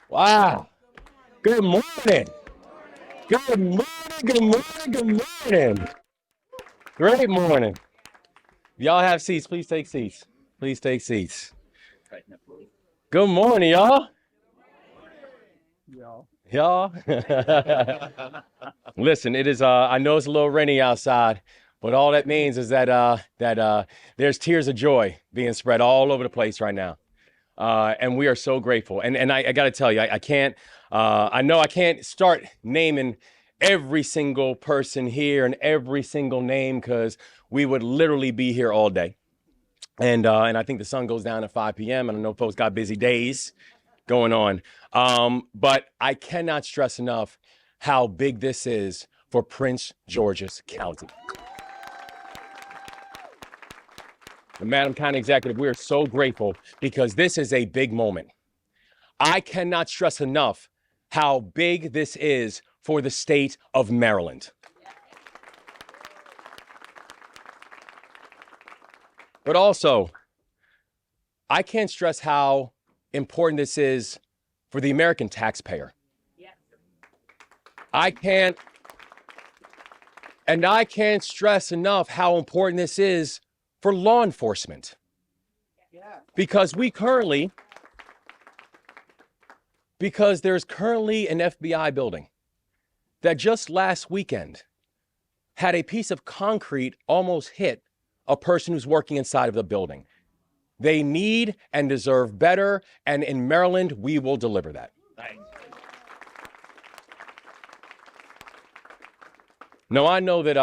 Wow. Good morning. Good morning. Good morning. Good morning. Great morning. Y'all have seats. Please take seats. Please take seats. Good morning, y'all. Y'all. Listen, it is I know it's a little rainy outside, but all that means is that there's tears of joy being spread all over the place right now. And we are so grateful. And I got to tell you, I can't, I know I can't start naming every single person here and every single name because we would literally be here all day. And I think the sun goes down at 5 p.m. And I know folks got busy days going on. But I cannot stress enough how big this is for Prince George's County. Madam County Executive, we are so grateful because this is a big moment. I cannot stress enough how big this is for the state of Maryland. But also, I can't stress how important this is for the American taxpayer. I can't stress enough how important this is for law enforcement. Because there's currently an FBI building that just last weekend had a piece of concrete almost hit a person who's working inside of the building. They need and deserve better, and in Maryland, we will deliver that. No, I know that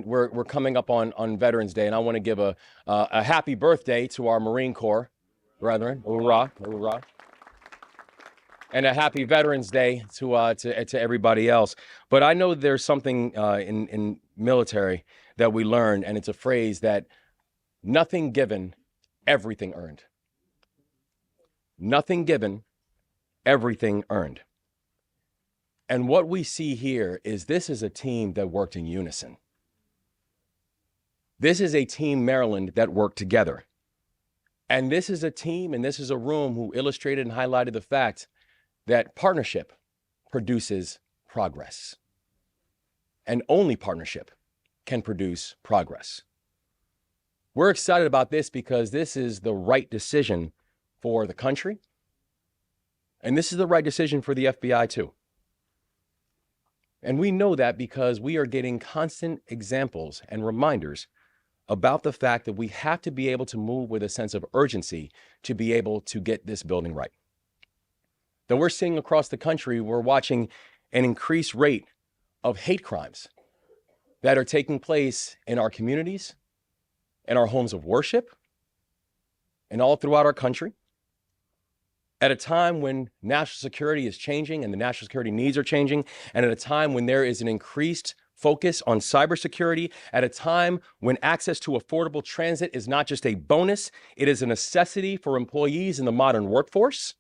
we're coming up on Veterans Day, and I want to give a happy birthday to our Marine Corps brethren. Hoorah, hoorah. And a happy Veterans Day to everybody else. But I know there's something in military that we learn, and it's a phrase that nothing given, everything earned. Nothing given, everything earned. And what we see here is this is a team that worked in unison. This is a team, Maryland, that worked together. And this is a team and this is a room who illustrated and highlighted the fact that partnership produces progress. And only partnership can produce progress. We're excited about this because this is the right decision for the country. And this is the right decision for the FBI too. And we know that because we are getting constant examples and reminders about the fact that we have to be able to move with a sense of urgency to be able to get this building right. That we're seeing across the country, we're watching an increased rate of hate crimes that are taking place in our communities, in our homes of worship, and all throughout our country. At a time when national security is changing and the national security needs are changing, and at a time when there is an increased focus on cybersecurity, at a time when access to affordable transit is not just a bonus, it is a necessity for employees in the modern workforce.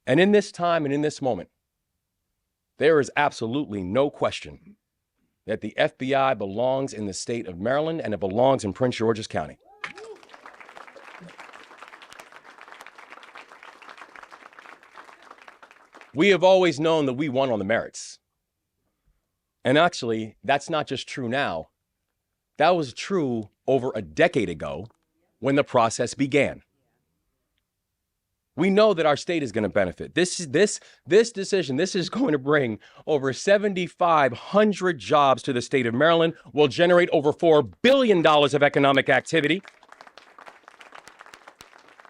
And in this time and in this moment, there is absolutely no question that the FBI belongs in the state of Maryland and it belongs in Prince George's County. We have always known that we won on the merits. And actually, that's not just true now. That was true over a decade ago when the process began. We know that our state is going to benefit. This decision, this is going to bring over 7,500 jobs to the state of Maryland, will generate over $4 billion of economic activity.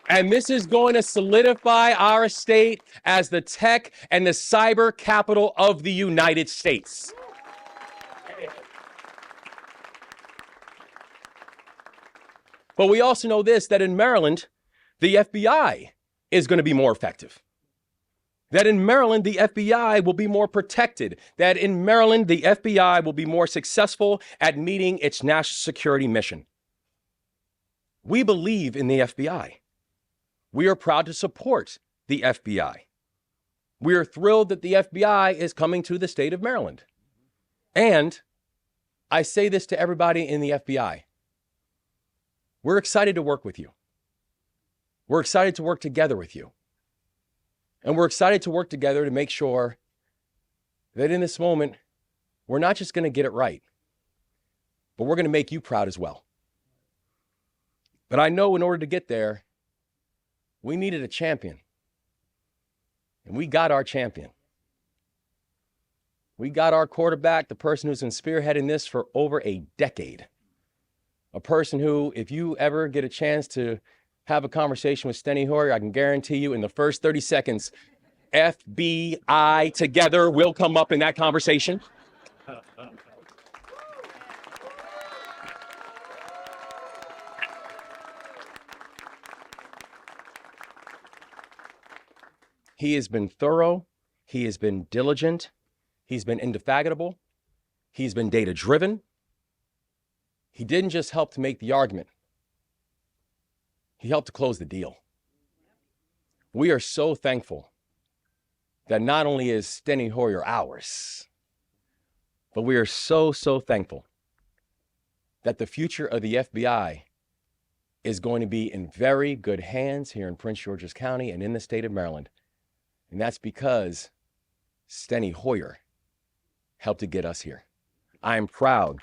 And this is going to solidify our state as the tech and the cyber capital of the United States. But we also know this, that in Maryland, the FBI is going to be more effective. That in Maryland, the FBI will be more protected. That in Maryland, the FBI will be more successful at meeting its national security mission. We believe in the FBI. We are proud to support the FBI. We are thrilled that the FBI is coming to the state of Maryland. And I say this to everybody in the FBI. We're excited to work with you. We're excited to work together with you. And we're excited to work together to make sure that in this moment, we're not just going to get it right, but we're going to make you proud as well. But I know in order to get there, we needed a champion. And we got our champion. We got our quarterback, the person who's been spearheading this for over a decade. A person who, if you ever get a chance to have a conversation with Steny Hoyer, I can guarantee you in the first 30 seconds, FBI together will come up in that conversation. He has been thorough. He has been diligent. He's been indefatigable. He's been data-driven. He didn't just help to make the argument. He helped to close the deal. We are so thankful that not only is Steny Hoyer ours, but we are so thankful that the future of the FBI is going to be in very good hands here in Prince George's County and in the state of Maryland. And that's because Steny Hoyer helped to get us here. I am proud.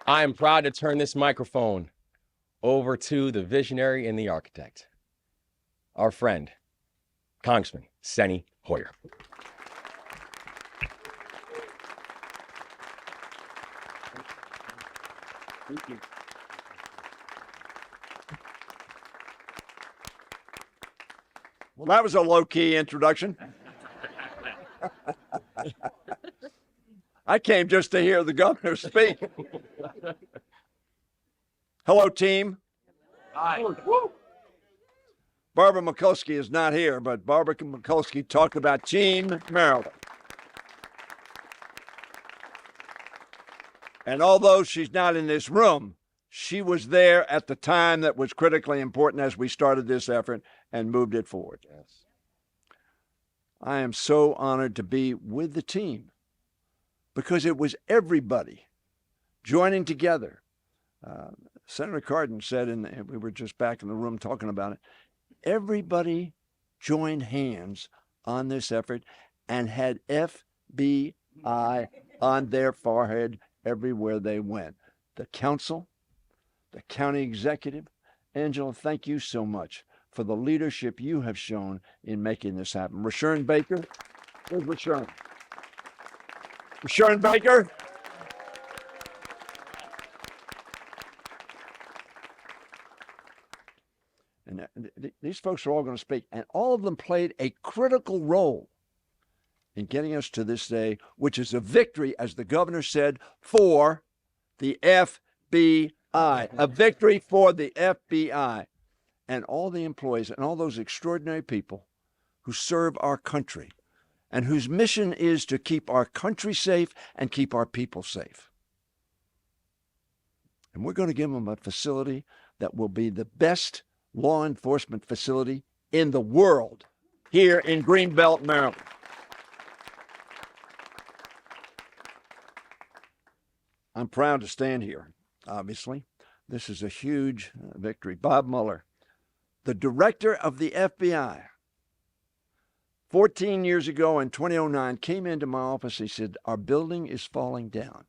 I am proud to turn this microphone over to the visionary and the architect, our friend, Congressman Steny Hoyer. Thank you. Well, that was a low-key introduction. I came just to hear the governor speak. Hello, team. Hi. Barbara Mikulski is not here, but Barbara Mikulski talked about Team Maryland. And although she's not in this room, she was there at the time that was critically important as we started this effort and moved it forward. Yes. I am so honored to be with the team because it was everybody joining together. Senator Cardin said, and we were just back in the room talking about it, everybody joined hands on this effort and had FBI on their forehead everywhere they went. The council, the county executive. Angela, thank you so much for the leadership you have shown in making this happen. Rashawn Baker. Where's Rashawn? Rashawn Baker. And these folks are all going to speak, and all of them played a critical role in getting us to this day, which is a victory, as the governor said, for the FBI. A victory for the FBI and all the employees and all those extraordinary people who serve our country and whose mission is to keep our country safe and keep our people safe. And we're going to give them a facility that will be the best law enforcement facility in the world here in Greenbelt, Maryland. I'm proud to stand here, obviously. This is a huge victory. Bob Mueller, the director of the FBI, 14 years ago in 2009, came into my office. He said, our building is falling down.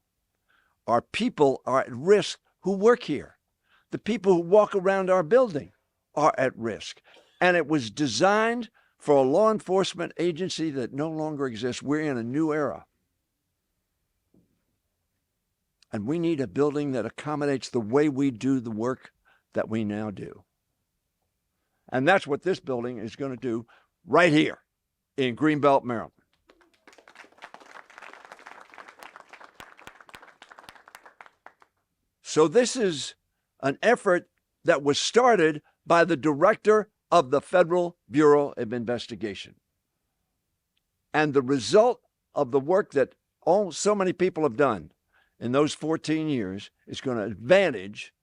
Our people are at risk who work here. The people who walk around our building are at risk. And it was designed for a law enforcement agency that no longer exists. We're in a new era. And we need a building that accommodates the way we do the work that we now do. And that's what this building is going to do right here in Greenbelt, Maryland. So this is an effort that was started by the director of the Federal Bureau of Investigation. And the result of the work that so many people have done in those 14 years is going to advantage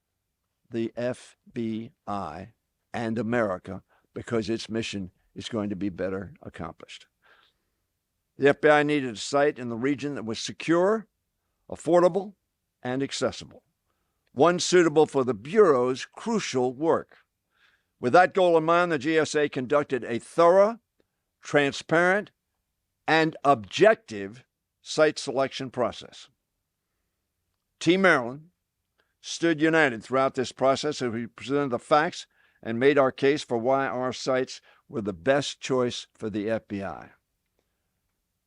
the FBI and America because its mission is going to be better accomplished. The FBI needed a site in the region that was secure, affordable, and accessible, one suitable for the Bureau's crucial work. With that goal in mind, the GSA conducted a thorough, transparent, and objective site selection process. Team Maryland stood united throughout this process as we presented the facts and made our case for why our sites were the best choice for the FBI.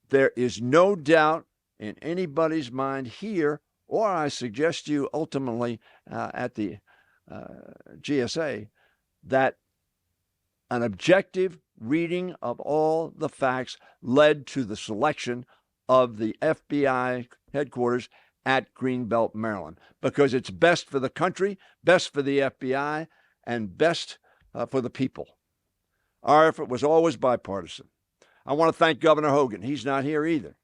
There is no doubt in anybody's mind here, or I suggest to you ultimately at the GSA, that an objective reading of all the facts led to the selection of the FBI headquarters at Greenbelt, Maryland, because it's best for the country, best for the FBI, and best for the people. Our effort was always bipartisan. I want to thank Governor Hogan. He's not here either.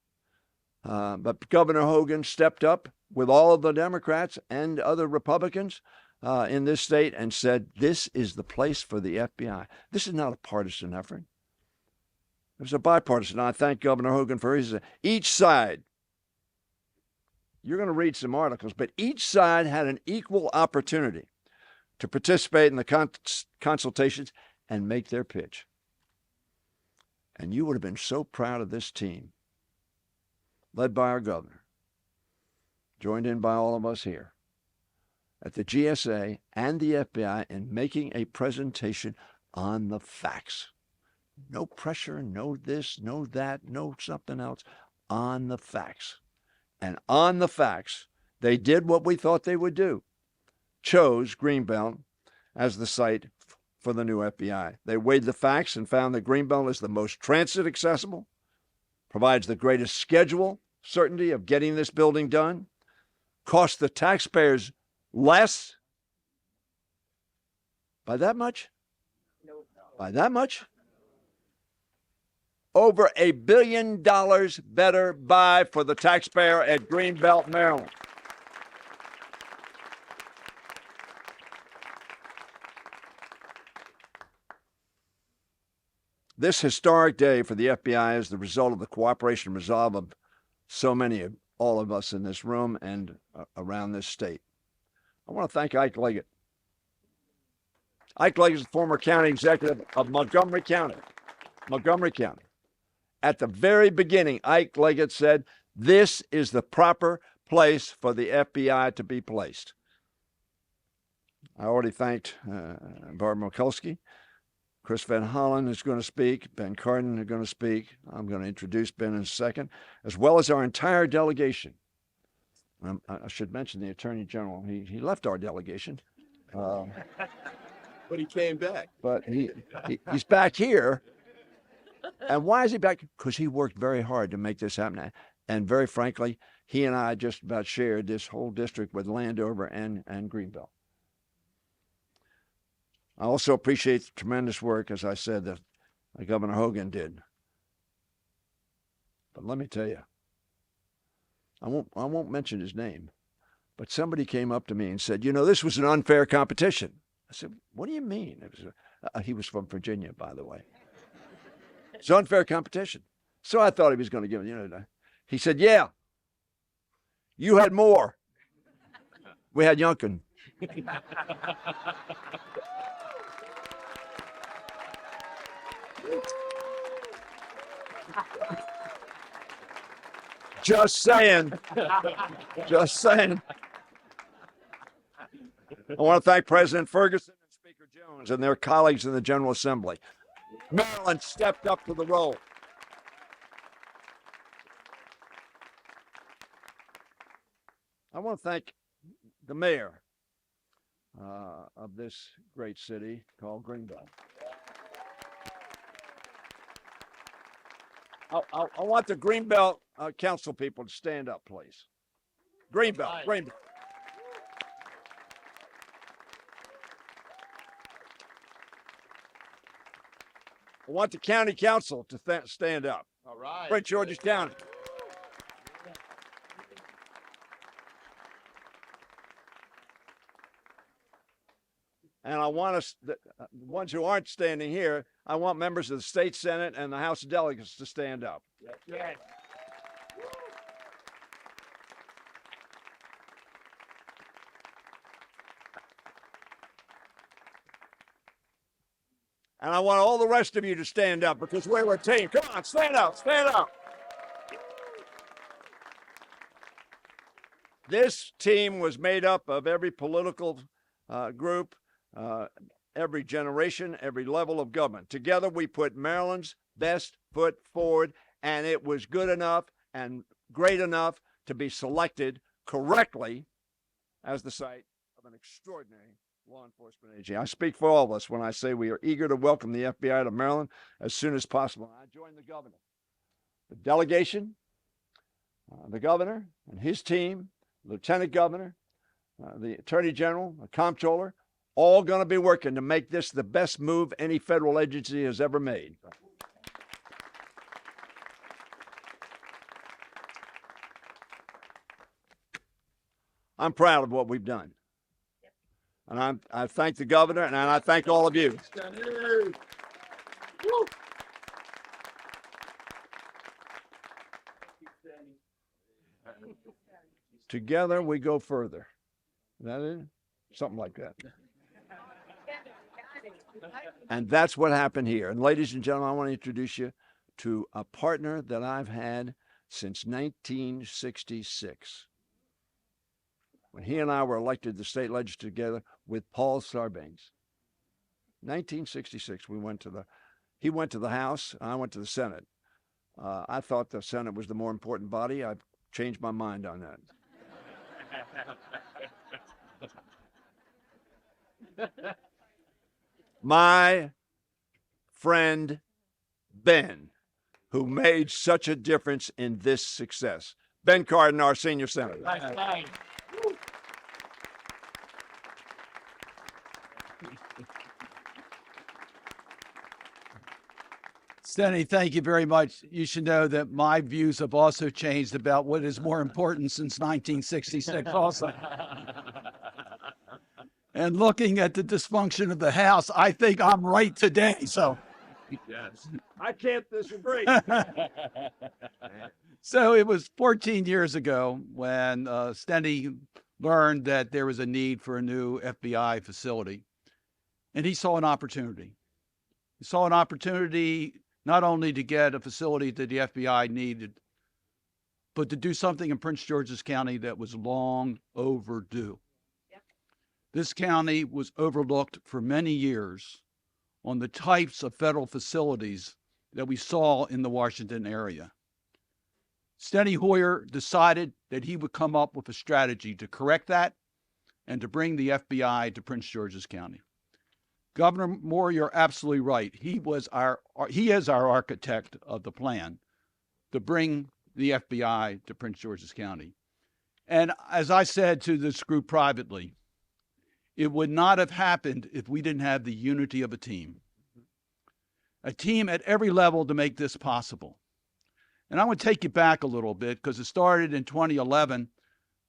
But Governor Hogan stepped up with all of the Democrats and other Republicans in this state and said, this is the place for the FBI. This is not a partisan effort. It was a bipartisan. I thank Governor Hogan for his. Each side, you're going to read some articles, but each side had an equal opportunity to participate in the consultations and make their pitch. And you would have been so proud of this team, led by our governor, joined in by all of us here at the GSA and the FBI in making a presentation on the facts. No pressure, no this, no that, no something else, on the facts. And on the facts, they did what we thought they would do, chose Greenbelt as the site for the new FBI. They weighed the facts and found that Greenbelt is the most transit accessible, provides the greatest schedule certainty of getting this building done, costs the taxpayers less. By that much? No. By that much? Over $1 billion better buy for the taxpayer at Greenbelt, Maryland. This historic day for the FBI is the result of the cooperation and resolve of so many of all of us in this room and around this state. I want to thank Ike Leggett. Ike Leggett is the former county executive of Montgomery County. Montgomery County. At the very beginning, Ike Leggett said, this is the proper place for the FBI to be placed. I already thanked Barb Mikulski. Chris Van Hollen is going to speak. Ben Cardin is going to speak. I'm going to introduce Ben in a second, as well as our entire delegation. I should mention the Attorney General. He left our delegation. But he came back. But he's back here. And why is he back? Because he worked very hard to make this happen. And very frankly, he and I just about shared this whole district with Landover and Greenbelt. I also appreciate the tremendous work, as I said, that Governor Hogan did. But let me tell you, I won't mention his name, but somebody came up to me and said, you know, this was an unfair competition. I said, what do you mean? He was from Virginia, by the way. It's unfair competition. So I thought he was going to give it, He said, yeah, you had more. We had Youngkin. Just saying. Just saying. I want to thank President Ferguson and Speaker Jones and their colleagues in the General Assembly. Maryland stepped up to the role. I want to thank the mayor of this great city called Greenbelt. I want the Greenbelt council people to stand up, please. Greenbelt, Greenbelt. I want the county council to stand up. All right. Prince George's County. And I want us, the ones who aren't standing here, I want members of the state Senate and the House of Delegates to stand up. Yes. And I want all the rest of you to stand up because we're a team. Come on, stand up, stand up. This team was made up of every political group, every generation, every level of government. Together, we put Maryland's best foot forward, and it was good enough and great enough to be selected correctly as the site of an extraordinary law enforcement agency. I speak for all of us when I say we are eager to welcome the FBI to Maryland as soon as possible. I join the governor, the delegation, the governor and his team, lieutenant governor, the attorney general, the comptroller, all going to be working to make this the best move any federal agency has ever made. I'm proud of what we've done. And I thank the governor, and I thank all of you. Together we go further. Is that it? Something like that. And that's what happened here. And ladies and gentlemen, I want to introduce you to a partner that I've had since 1966. When he and I were elected to the state legislature together with Paul Sarbanes. 1966, he went to the House, and I went to the Senate. I thought the Senate was the more important body. I've changed my mind on that. My friend Ben, who made such a difference in this success. Ben Cardin, our senior senator. Nice. Stenny, thank you very much. You should know that my views have also changed about what is more important since 1966 also. And looking at the dysfunction of the House, I think I'm right today. So Yes. I can't disagree. So it was 14 years ago when Stenny learned that there was a need for a new FBI facility. And he saw an opportunity. He saw an opportunity not only to get a facility that the FBI needed, but to do something in Prince George's County that was long overdue. Yep. This county was overlooked for many years on the types of federal facilities that we saw in the Washington area. Steny Hoyer decided that he would come up with a strategy to correct that and to bring the FBI to Prince George's County. Governor Moore, you're absolutely right. He is our architect of the plan to bring the FBI to Prince George's County. And as I said to this group privately, it would not have happened if we didn't have the unity of a team at every level to make this possible. And I want to take you back a little bit because it started in 2011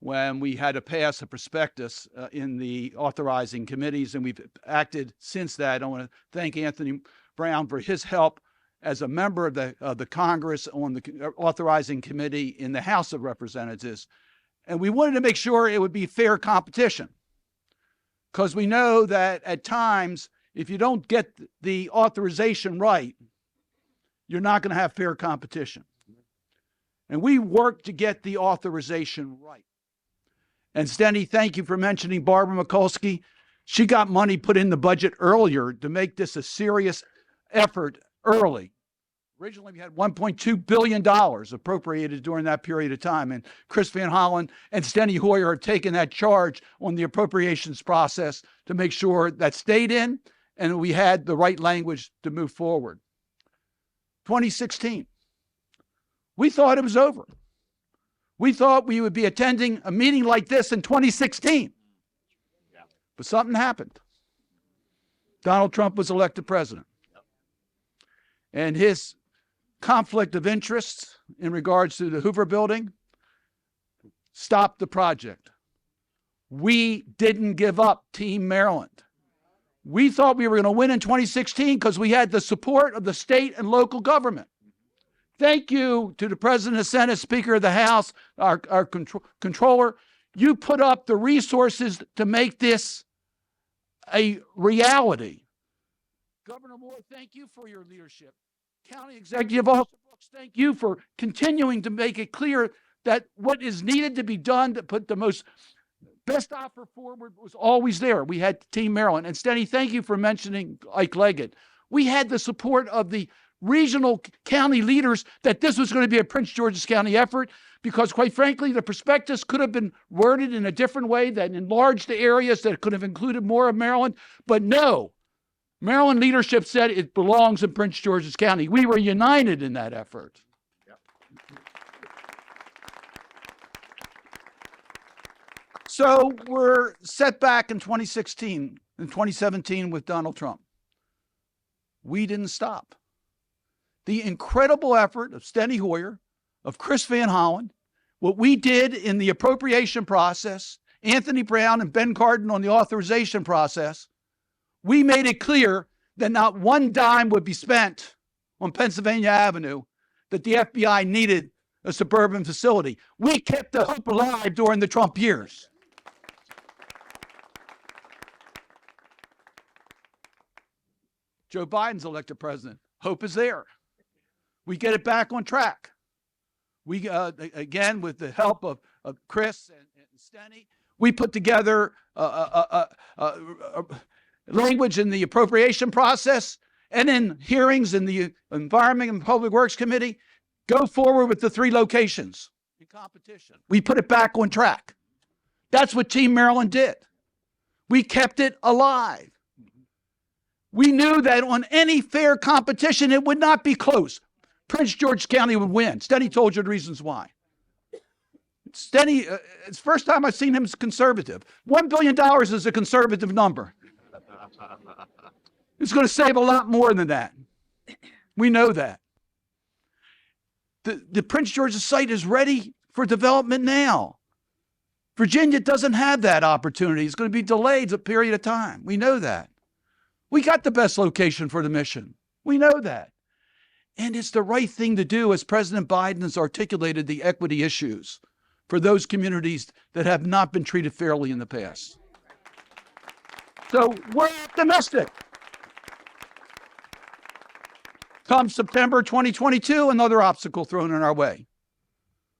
when we had to pass a prospectus in the authorizing committees, and we've acted since that. I want to thank Anthony Brown for his help as a member of the Congress on the authorizing committee in the House of Representatives. And we wanted to make sure it would be fair competition because we know that at times, if you don't get the authorization right, you're not going to have fair competition. And we worked to get the authorization right. And Steny, thank you for mentioning Barbara Mikulski. She got money put in the budget earlier to make this a serious effort early. Originally, we had $1.2 billion appropriated during that period of time. And Chris Van Hollen and Steny Hoyer have taken that charge on the appropriations process to make sure that stayed in and we had the right language to move forward. 2016, we thought it was over. We thought we would be attending a meeting like this in 2016. But something happened. Donald Trump was elected president. And his conflict of interest in regards to the Hoover building stopped the project. We didn't give up Team Maryland. We thought we were going to win in 2016 because we had the support of the state and local government. Thank you to the President of the Senate, Speaker of the House, our controller. You put up the resources to make this a reality. Governor Moore, thank you for your leadership. County Executive Alsobrooks, thank you for continuing to make it clear that what is needed to be done to put the best offer forward was always there. We had Team Maryland. And Steny, thank you for mentioning Ike Leggett. We had the support of the regional county leaders that this was going to be a Prince George's County effort because, quite frankly, the prospectus could have been worded in a different way that enlarged the areas that could have included more of Maryland. But no, Maryland leadership said it belongs in Prince George's County. We were united in that effort. Yep. So we're set back in 2016 and 2017 with Donald Trump. We didn't stop. The incredible effort of Steny Hoyer, of Chris Van Hollen, what we did in the appropriation process, Anthony Brown and Ben Cardin on the authorization process, we made it clear that not one dime would be spent on Pennsylvania Avenue, that the FBI needed a suburban facility. We kept the hope alive during the Trump years. Joe Biden's elected president. Hope is there. We get it back on track. We, again, with the help of Chris and Steny, we put together language in the appropriation process and in hearings in the Environment and Public Works Committee, go forward with the 3 locations in competition. We put it back on track. That's what Team Maryland did. We kept it alive. We knew that on any fair competition, it would not be close. Prince George's County would win. Steny told you the reasons why. Steny, it's the first time I've seen him as conservative. $1 billion is a conservative number. It's going to save a lot more than that. We know that. The Prince George's site is ready for development now. Virginia doesn't have that opportunity. It's going to be delayed a period of time. We know that. We got the best location for the mission. We know that. And it's the right thing to do as President Biden has articulated the equity issues for those communities that have not been treated fairly in the past. So we're optimistic. Come September 2022, another obstacle thrown in our way.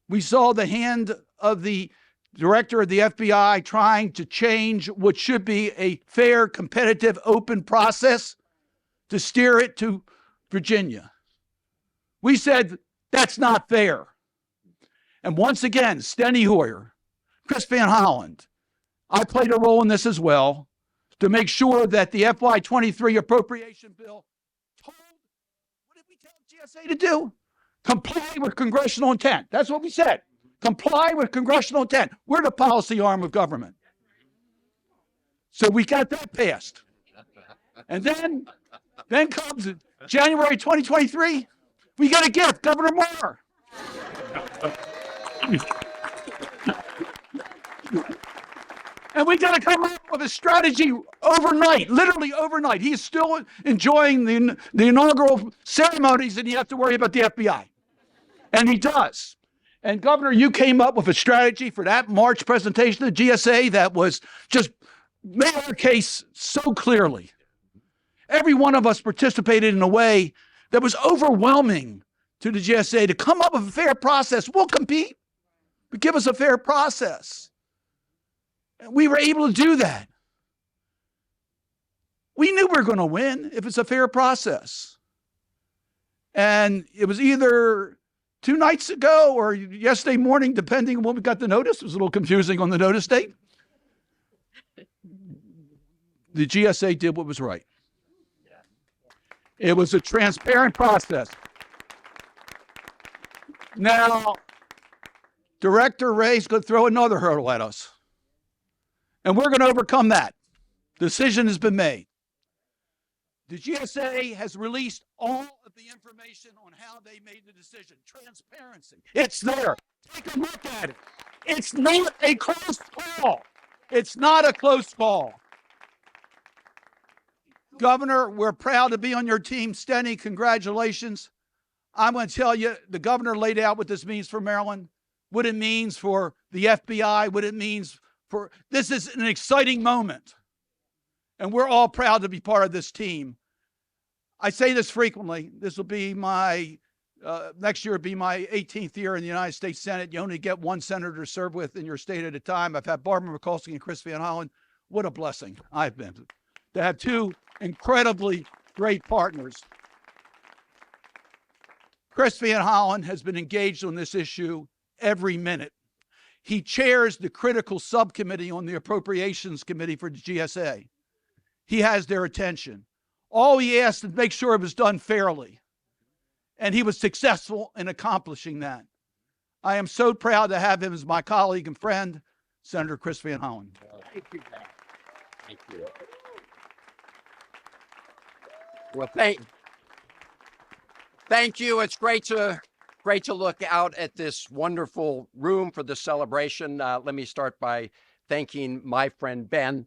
We saw the hand of the director of the FBI trying to change what should be a fair, competitive, open process to steer it to Virginia. We said, that's not fair. And once again, Steny Hoyer, Chris Van Hollen, I played a role in this as well, to make sure that the FY23 appropriation bill told, what did we tell GSA to do? Comply with congressional intent. That's what we said. Comply with congressional intent. We're the policy arm of government. So we got that passed. And then comes January 2023, we got a gift, Governor Moore. And we got to come up with a strategy overnight, literally overnight. He's still enjoying the inaugural ceremonies, and you have to worry about the FBI. And he does. And Governor, you came up with a strategy for that March presentation to GSA that was just made our case so clearly. Every one of us participated in a way that was overwhelming to the GSA to come up with a fair process. We'll compete, but give us a fair process. And we were able to do that. We knew we were going to win if it's a fair process. And it was either 2 nights ago or yesterday morning, depending on when we got the notice. It was a little confusing on the notice date. The GSA did what was right. It was a transparent process. Now, Director Ray's going to throw another hurdle at us. And we're going to overcome that. Decision has been made. The GSA has released all of the information on how they made the decision. Transparency. It's there. Take a look at it. It's not a close call. It's not a close call. Governor, we're proud to be on your team. Steny, congratulations. I'm going to tell you, the governor laid out what this means for Maryland, what it means for the FBI, what it means for, this is an exciting moment. And we're all proud to be part of this team. I say this frequently. This will be my, next year will be my 18th year in the United States Senate. You only get one senator to serve with in your state at a time. I've had Barbara Mikulski and Chris Van Hollen. What a blessing I've been to have two incredibly great partners. Chris Van Hollen has been engaged on this issue every minute. He chairs the critical subcommittee on the Appropriations Committee for the GSA. He has their attention. All he asked is to make sure it was done fairly. And he was successful in accomplishing that. I am so proud to have him as my colleague and friend, Senator Chris Van Hollen. Thank you. Thank you. Well, thank you. It's great to look out at this wonderful room for the celebration. Let me start by thanking my friend Ben.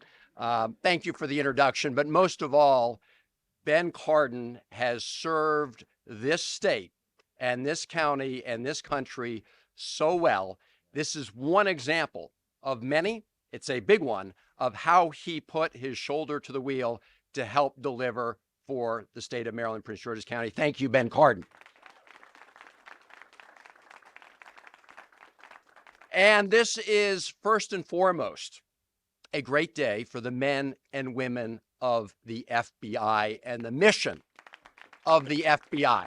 Thank you for the introduction, but most of all, Ben Cardin has served this state and this county and this country so well. This is one example of many, it's a big one, of how he put his shoulder to the wheel to help deliver for the state of Maryland, Prince George's County. Thank you, Ben Cardin. And this is first and foremost a great day for the men and women of the FBI and the mission of the FBI,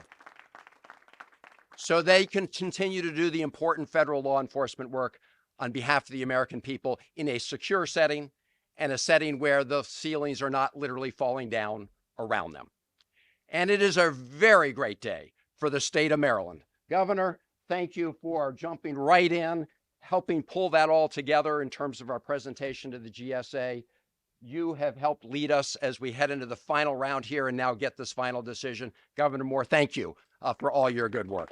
so they can continue to do the important federal law enforcement work on behalf of the American people in a secure setting and a setting where the ceilings are not literally falling down around them. And it is a very great day for the state of Maryland. Governor, thank you for jumping right in, helping pull that all together in terms of our presentation to the GSA. You have helped lead us as we head into the final round here and now get this final decision. Governor Moore, thank you for all your good work.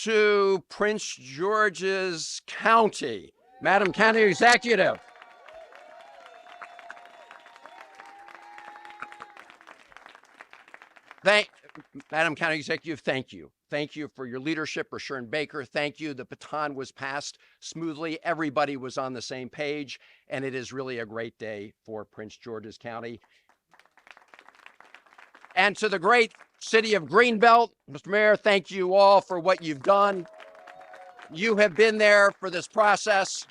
To Prince George's County, Madam County Executive. Madam County Executive, thank you. Thank you for your leadership, Rashawn Baker. Thank you. The baton was passed smoothly. Everybody was on the same page, and it is really a great day for Prince George's County. And to the great city of Greenbelt, Mr. Mayor, thank you all for what you've done. You have been there for this process.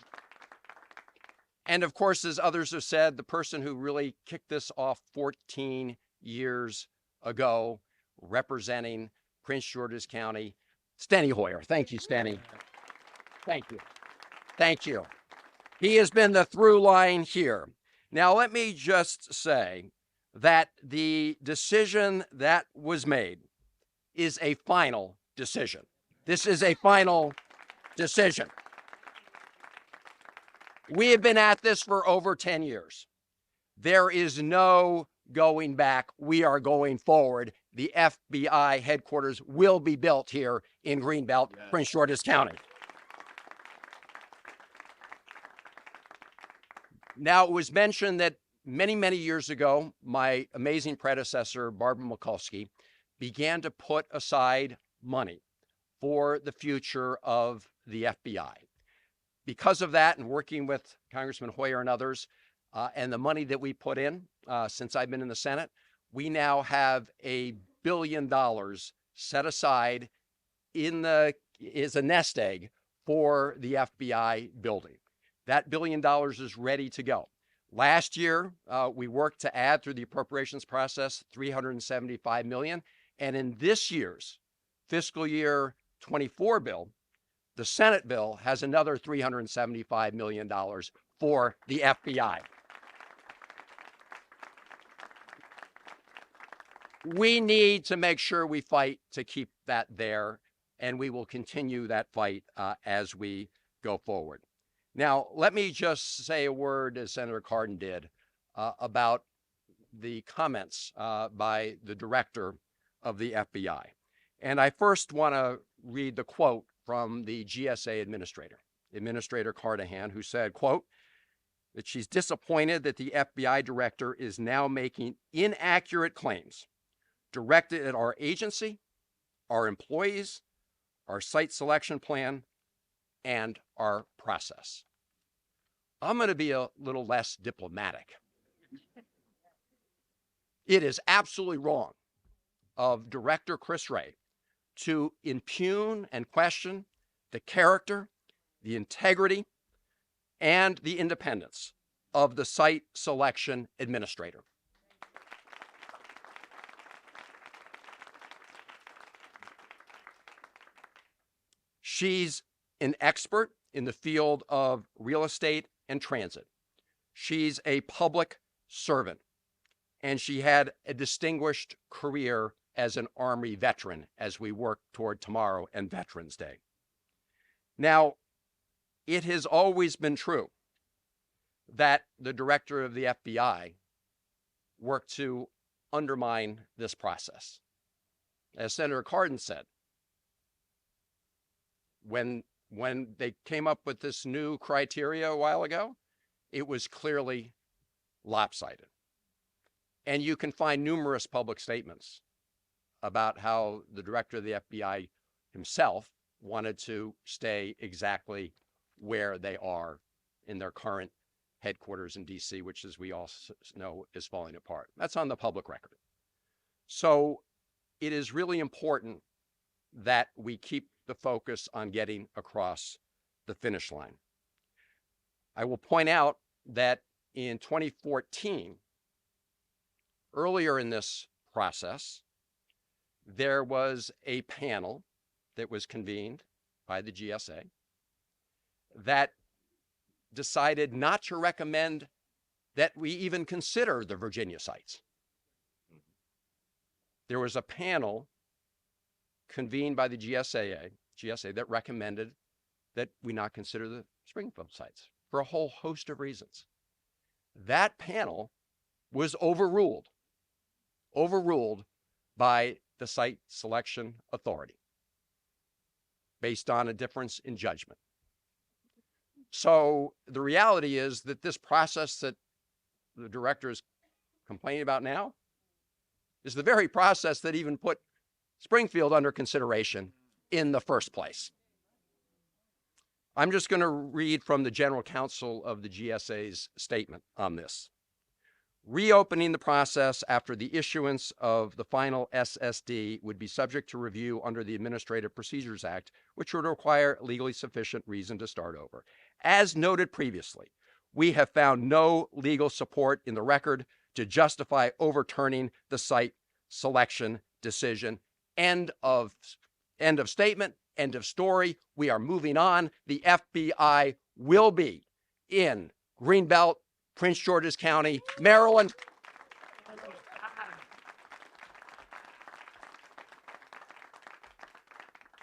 And of course, as others have said, the person who really kicked this off 14 years ago, representing Prince George's County, Steny Hoyer. Thank you, Steny. Thank you. Thank you. He has been the through line here. Now, let me just say that the decision that was made is a final decision. This is a final decision. We have been at this for over 10 years. There is no going back. We are going forward. The FBI headquarters will be built here in Greenbelt, Prince George's County. Now, it was mentioned that many, many years ago, my amazing predecessor, Barbara Mikulski, began to put aside money for the future of the FBI. Because of that, and working with Congressman Hoyer and others, and the money that we put in since I've been in the Senate, we now have $1 billion set aside is a nest egg for the FBI building. That $1 billion is ready to go. Last year, we worked to add through the appropriations process $375 million. And in this year's fiscal year 24 bill, the Senate bill has another $375 million for the FBI. We need to make sure we fight to keep that there, and we will continue that fight as we go forward. Now, let me just say a word, as Senator Cardin did, about the comments by the director of the FBI. And I first want to read the quote from the GSA administrator, Administrator Cardahan, who said, quote, that she's disappointed that the FBI director is now making inaccurate claims directed at our agency, our employees, our site selection plan, and our process. I'm going to be a little less diplomatic. It is absolutely wrong of Director Chris Wray to impugn and question the character, the integrity, and the independence of the site selection administrator. She's an expert in the field of real estate and transit. She's a public servant, and she had a distinguished career as an Army veteran as we work toward tomorrow and Veterans Day. Now, it has always been true that the director of the FBI worked to undermine this process. As Senator Cardin said, when they came up with this new criteria a while ago, it was clearly lopsided. And you can find numerous public statements about how the director of the FBI himself wanted to stay exactly where they are in their current headquarters in DC, which, as we all know, is falling apart. That's on the public record. So it is really important that we keep the focus on getting across the finish line. I will point out that in 2014, earlier in this process, there was a panel that was convened by the GSA that decided not to recommend that we even consider the Virginia sites. There was a panel convened by the GSA that recommended that we not consider the Springfield sites for a whole host of reasons. That panel was overruled by the Site Selection Authority based on a difference in judgment. So the reality is that this process that the director is complaining about now is the very process that even put Springfield under consideration in the first place. I'm just going to read from the General Counsel of the GSA's statement on this. Reopening the process after the issuance of the final SSD would be subject to review under the Administrative Procedures Act, which would require legally sufficient reason to start over. As noted previously, we have found no legal support in the record to justify overturning the site selection decision. End of statement, end of story. We are moving on. The FBI will be in Greenbelt, Prince George's County, Maryland.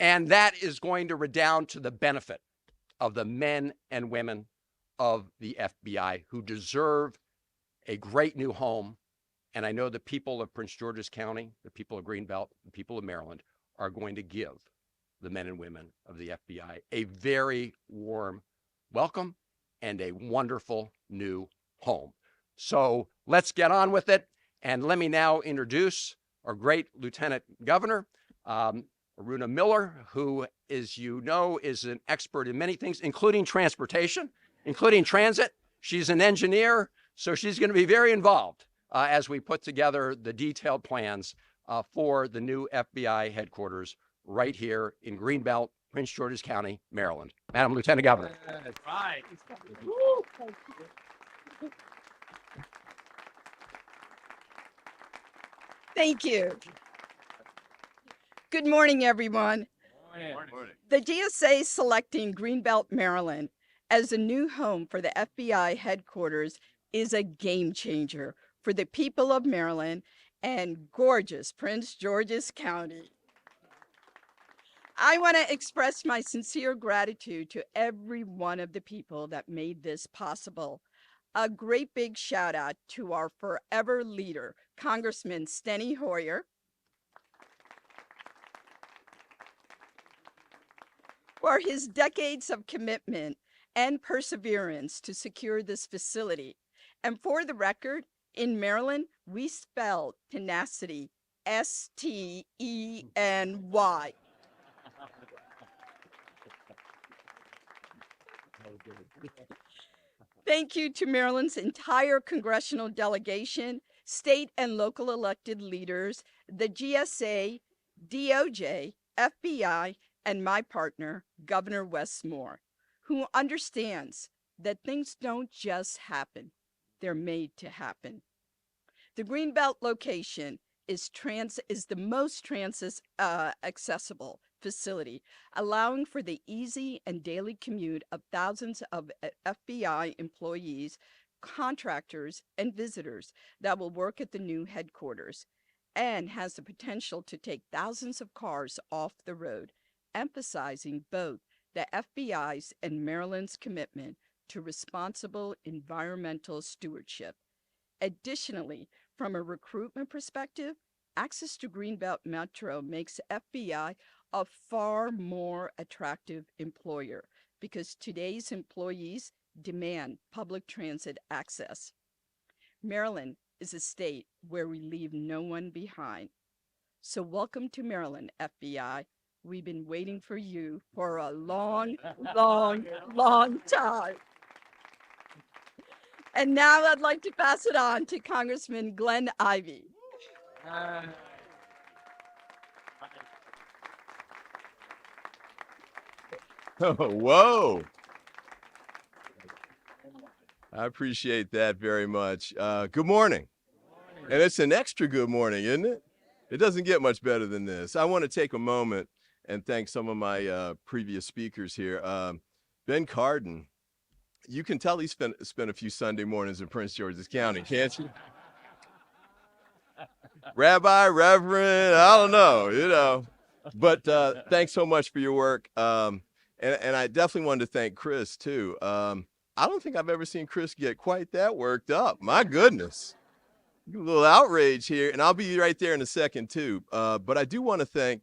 And that is going to redound to the benefit of the men and women of the FBI who deserve a great new home. And I know the people of Prince George's County, the people of Greenbelt, the people of Maryland are going to give the men and women of the FBI a very warm welcome and a wonderful new home. So let's get on with it. And let me now introduce our great Lieutenant Governor, Aruna Miller, who, as you know, is an expert in many things, including transportation, including transit. She's an engineer, so she's going to be very involved as we put together the detailed plans for the new FBI headquarters right here in Greenbelt, Prince George's County, Maryland. Madam Lieutenant Governor. That's right. Thank you. Good morning, everyone. Morning. The GSA selecting Greenbelt, Maryland as the new home for the FBI headquarters is a game changer for the people of Maryland and gorgeous Prince George's County. I want to express my sincere gratitude to every one of the people that made this possible. A great big shout out to our forever leader, Congressman Steny Hoyer, for his decades of commitment and perseverance to secure this facility. And for the record, in Maryland, we spell tenacity, S-T-E-N-Y. Thank you to Maryland's entire congressional delegation, state and local elected leaders, the GSA, DOJ, FBI, and my partner, Governor Wes Moore, who understands that things don't just happen, they're made to happen. The Greenbelt location is the most accessible facility, allowing for the easy and daily commute of thousands of FBI employees, contractors, and visitors that will work at the new headquarters, and has the potential to take thousands of cars off the road, emphasizing both the FBI's and Maryland's commitment to responsible environmental stewardship. Additionally, from a recruitment perspective, access to Greenbelt Metro makes FBI a far more attractive employer because today's employees demand public transit access. Maryland is a state where we leave no one behind. So welcome to Maryland, FBI. We've been waiting for you for a long, long, long time. And now I'd like to pass it on to Congressman Glenn Ivey. Oh, whoa. I appreciate that very much. Good morning. And it's an extra good morning, isn't it? It doesn't get much better than this. I want to take a moment and thank some of my previous speakers here. Ben Cardin, you can tell he spent a few Sunday mornings in Prince George's County, can't you? Rabbi, Reverend, I don't know, you know. But thanks so much for your work. And I definitely wanted to thank Chris, too. I don't think I've ever seen Chris get quite that worked up. My goodness. A little outrage here, and I'll be right there in a second, too. But I do want to thank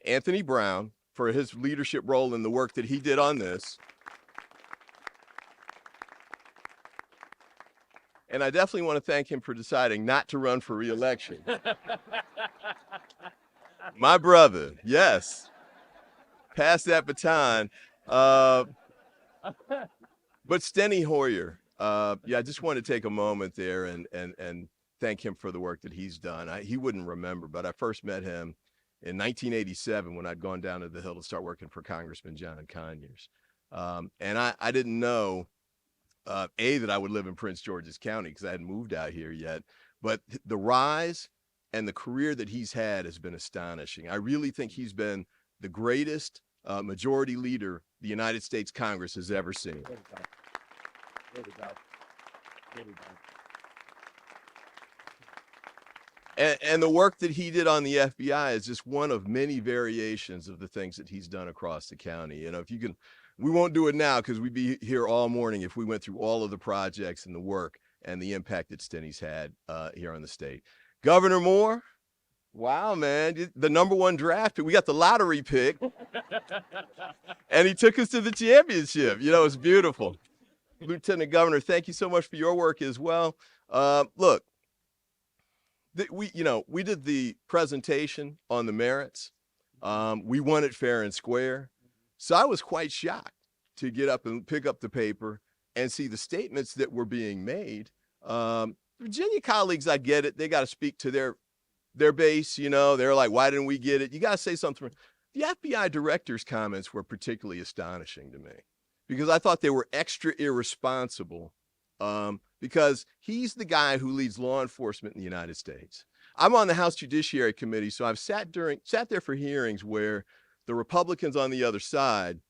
Anthony Brown for his leadership role in the work that he did on this. And I definitely want to thank him for deciding not to run for re-election. My brother, yes. Pass that baton. But Steny Hoyer, yeah, I just want to take a moment there and thank him for the work that he's done. He wouldn't remember, but I first met him in 1987 when I'd gone down to the Hill to start working for Congressman John Conyers. And I didn't know, that I would live in Prince George's County because I hadn't moved out here yet. But the rise and the career that he's had has been astonishing. I really think he's been the greatest majority leader the United States Congress has ever seen. And the work that he did on the FBI is just one of many variations of the things that he's done across the county. You know, if you can, we won't do it now because we'd be here all morning if we went through all of the projects and the work and the impact that Steny's had here on the state. Governor Moore, wow, man, the #1 draft, we got the lottery pick, and he took us to the championship. You know, it's beautiful. Lieutenant Governor, thank you so much for your work as well. Look, we did the presentation on the merits. We won it fair and square. So I was quite shocked to get up and pick up the paper and see the statements that were being made. Virginia colleagues, I get it. They got to speak to their base, you know. They're like, why didn't we get it? You got to say something. The FBI director's comments were particularly astonishing to me because I thought they were extra irresponsible because he's the guy who leads law enforcement in the United States. I'm on the House Judiciary Committee, so I've sat there for hearings where the Republicans on the other side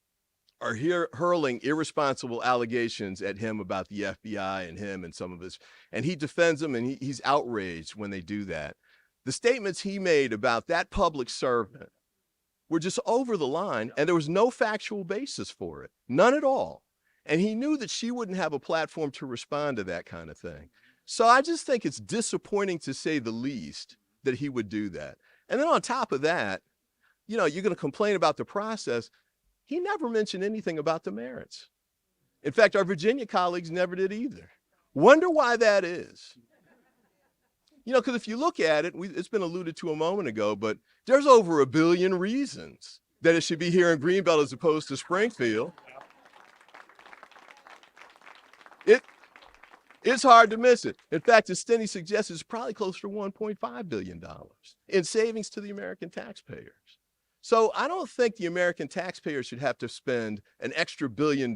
are here hurling irresponsible allegations at him about the FBI and him and some of his, and he defends them, and he's outraged when they do that. The statements he made about that public servant were just over the line, and there was no factual basis for it, none at all. And he knew that she wouldn't have a platform to respond to that kind of thing. So I just think it's disappointing, to say the least, that he would do that. And then on top of that, you know, you're going to complain about the process. He never mentioned anything about the merits. In fact, our Virginia colleagues never did either. Wonder why that is. You know, because if you look at it, it's been alluded to a moment ago, but there's over 1 billion reasons that it should be here in Greenbelt as opposed to Springfield. It's hard to miss it. In fact, as Steny suggests, it's probably closer to $1.5 billion in savings to the American taxpayers. So I don't think the American taxpayers should have to spend an extra $1 billion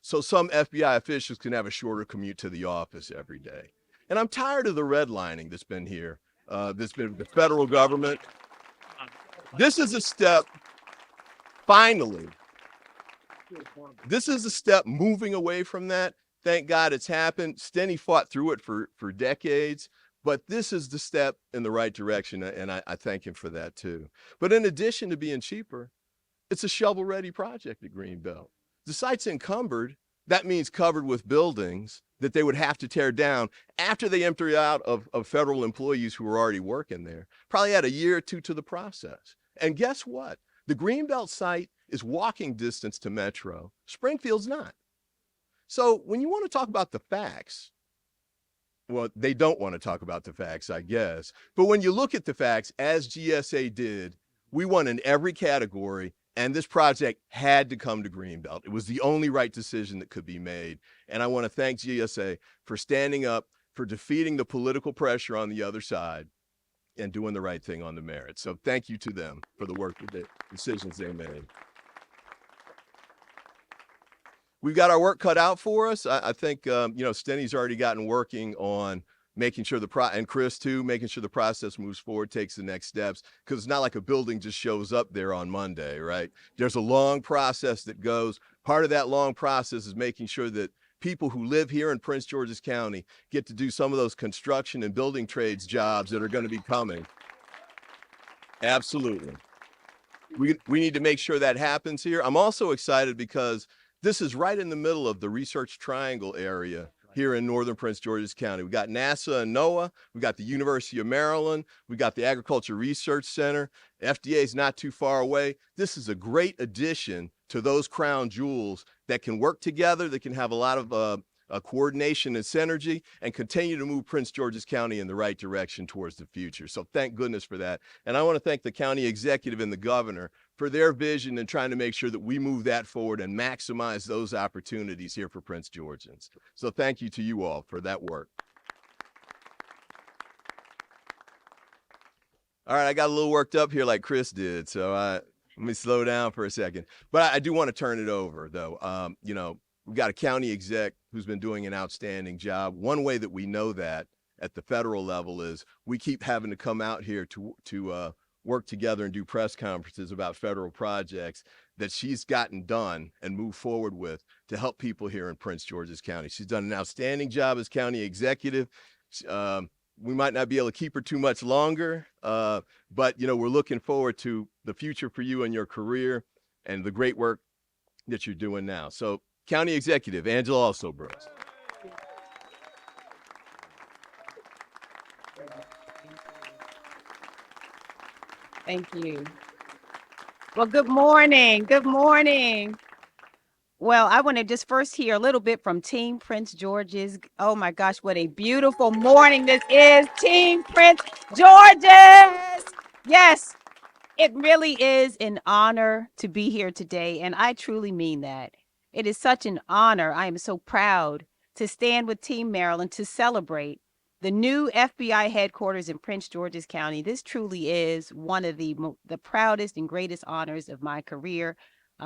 so some FBI officials can have a shorter commute to the office every day. And I'm tired of the redlining that's been here, that's been the federal government. This is a step, finally, this is a step moving away from that. Thank God it's happened. Steny fought through it for decades, but this is the step in the right direction, and I thank him for that too. But in addition to being cheaper, it's a shovel-ready project at Greenbelt. The site's encumbered. That means covered with buildings that they would have to tear down after they empty out of federal employees who were already working there. Probably had a year or two to the process. And guess what? The Greenbelt site is walking distance to Metro. Springfield's not. So when you want to talk about the facts, well, they don't want to talk about the facts, I guess. But when you look at the facts, as GSA did, we won in every category, and this project had to come to Greenbelt. It was the only right decision that could be made. And I want to thank GSA for standing up, for defeating the political pressure on the other side, and doing the right thing on the merits. So thank you to them for the work, the decisions they made. We've got our work cut out for us. I think, Steny's already gotten working on making sure and Chris too, making sure the process moves forward, takes the next steps, because it's not like a building just shows up there on Monday, right? There's a long process that goes. Part of that long process is making sure that people who live here in Prince George's County get to do some of those construction and building trades jobs that are going to be coming. Absolutely. We need to make sure that happens here. I'm also excited because this is right in the middle of the Research Triangle area here in northern Prince George's County. We got NASA and NOAA, we got the University of Maryland, we got the Agriculture Research Center. FDA is not too far away. This is a great addition to those crown jewels that can work together, that can have a lot of coordination and synergy, and continue to move Prince George's County in the right direction towards the future. So thank goodness for that. And I want to thank the county executive and the governor for their vision and trying to make sure that we move that forward and maximize those opportunities here for Prince Georgians. So thank you to you all for that work. All right, I got a little worked up here like Chris did, so let me slow down for a second. But I do want to turn it over, though. We've got a county exec who's been doing an outstanding job. One way that we know that at the federal level is we keep having to come out here to work together and do press conferences about federal projects that she's gotten done and moved forward with to help people here in Prince George's County. She's done an outstanding job as county executive. We might not be able to keep her too much longer, but we're looking forward to the future for you and your career and the great work that you're doing now. So County Executive Angela Alsobrooks. Thank you. Well, good morning. Good morning. Well, I want to just first hear a little bit from Team Prince George's. Oh my gosh, what a beautiful morning this is, Team Prince George's. Yes, it really is an honor to be here today, and I truly mean that. It is such an honor. I am so proud to stand with Team Maryland to celebrate the new FBI headquarters in Prince George's County. This truly is one of the proudest and greatest honors of my career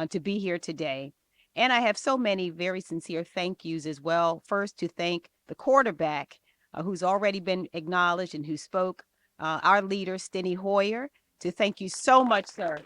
to be here today. And I have so many very sincere thank yous as well. First, to thank the quarterback who's already been acknowledged and who spoke, our leader, Steny Hoyer, to thank you so much, sir.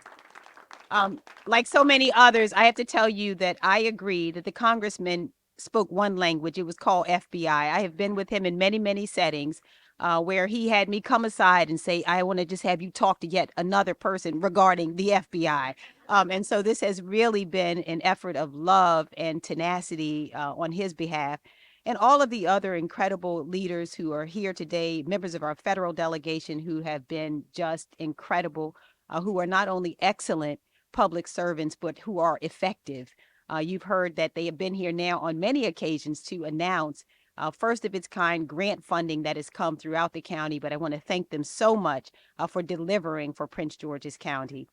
Like so many others, I have to tell you that I agree that the congressman spoke one language. It was called FBI. I have been with him in many, many settings where he had me come aside and say, I want to just have you talk to yet another person regarding the FBI. And so this has really been an effort of love and tenacity on his behalf. And all of the other incredible leaders who are here today, members of our federal delegation who have been just incredible, who are not only excellent public servants, but who are effective. You've heard that they have been here now on many occasions to announce first of its kind grant funding that has come throughout the county, but I want to thank them so much for delivering for Prince George's County.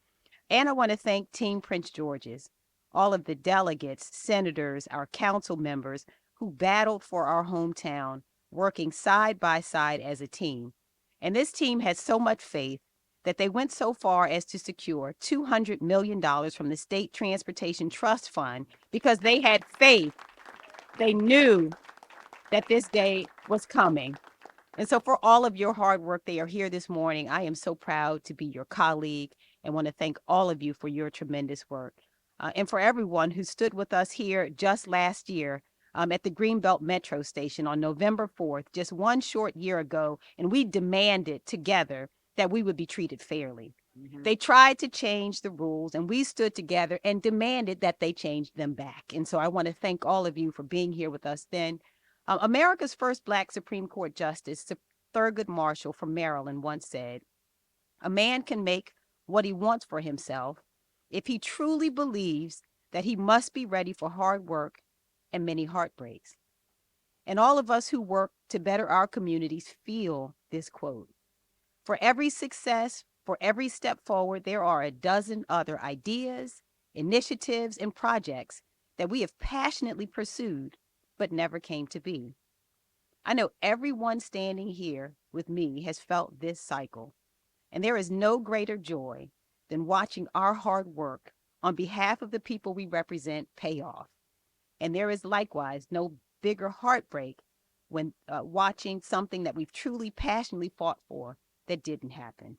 And I want to thank Team Prince George's, all of the delegates, senators, our council members who battled for our hometown, working side by side as a team. And this team has so much faith that they went so far as to secure $200 million from the State Transportation Trust Fund because they had faith. They knew that this day was coming. And so for all of your hard work, they are here this morning. I am so proud to be your colleague and want to thank all of you for your tremendous work. And for everyone who stood with us here just last year at the Greenbelt Metro Station on November 4th, just one short year ago, and we demanded together that we would be treated fairly. They tried to change the rules, and we stood together and demanded that they change them back. And so I want to thank all of you for being here with us then. America's first Black Supreme Court Justice, Thurgood Marshall from Maryland, once said, "A man can make what he wants for himself if he truly believes that he must be ready for hard work and many heartbreaks." And all of us who work to better our communities feel this quote. For every success, for every step forward, there are a dozen other ideas, initiatives, and projects that we have passionately pursued but never came to be. I know everyone standing here with me has felt this cycle, and there is no greater joy than watching our hard work on behalf of the people we represent pay off. And there is likewise no bigger heartbreak when watching something that we've truly passionately fought for that didn't happen.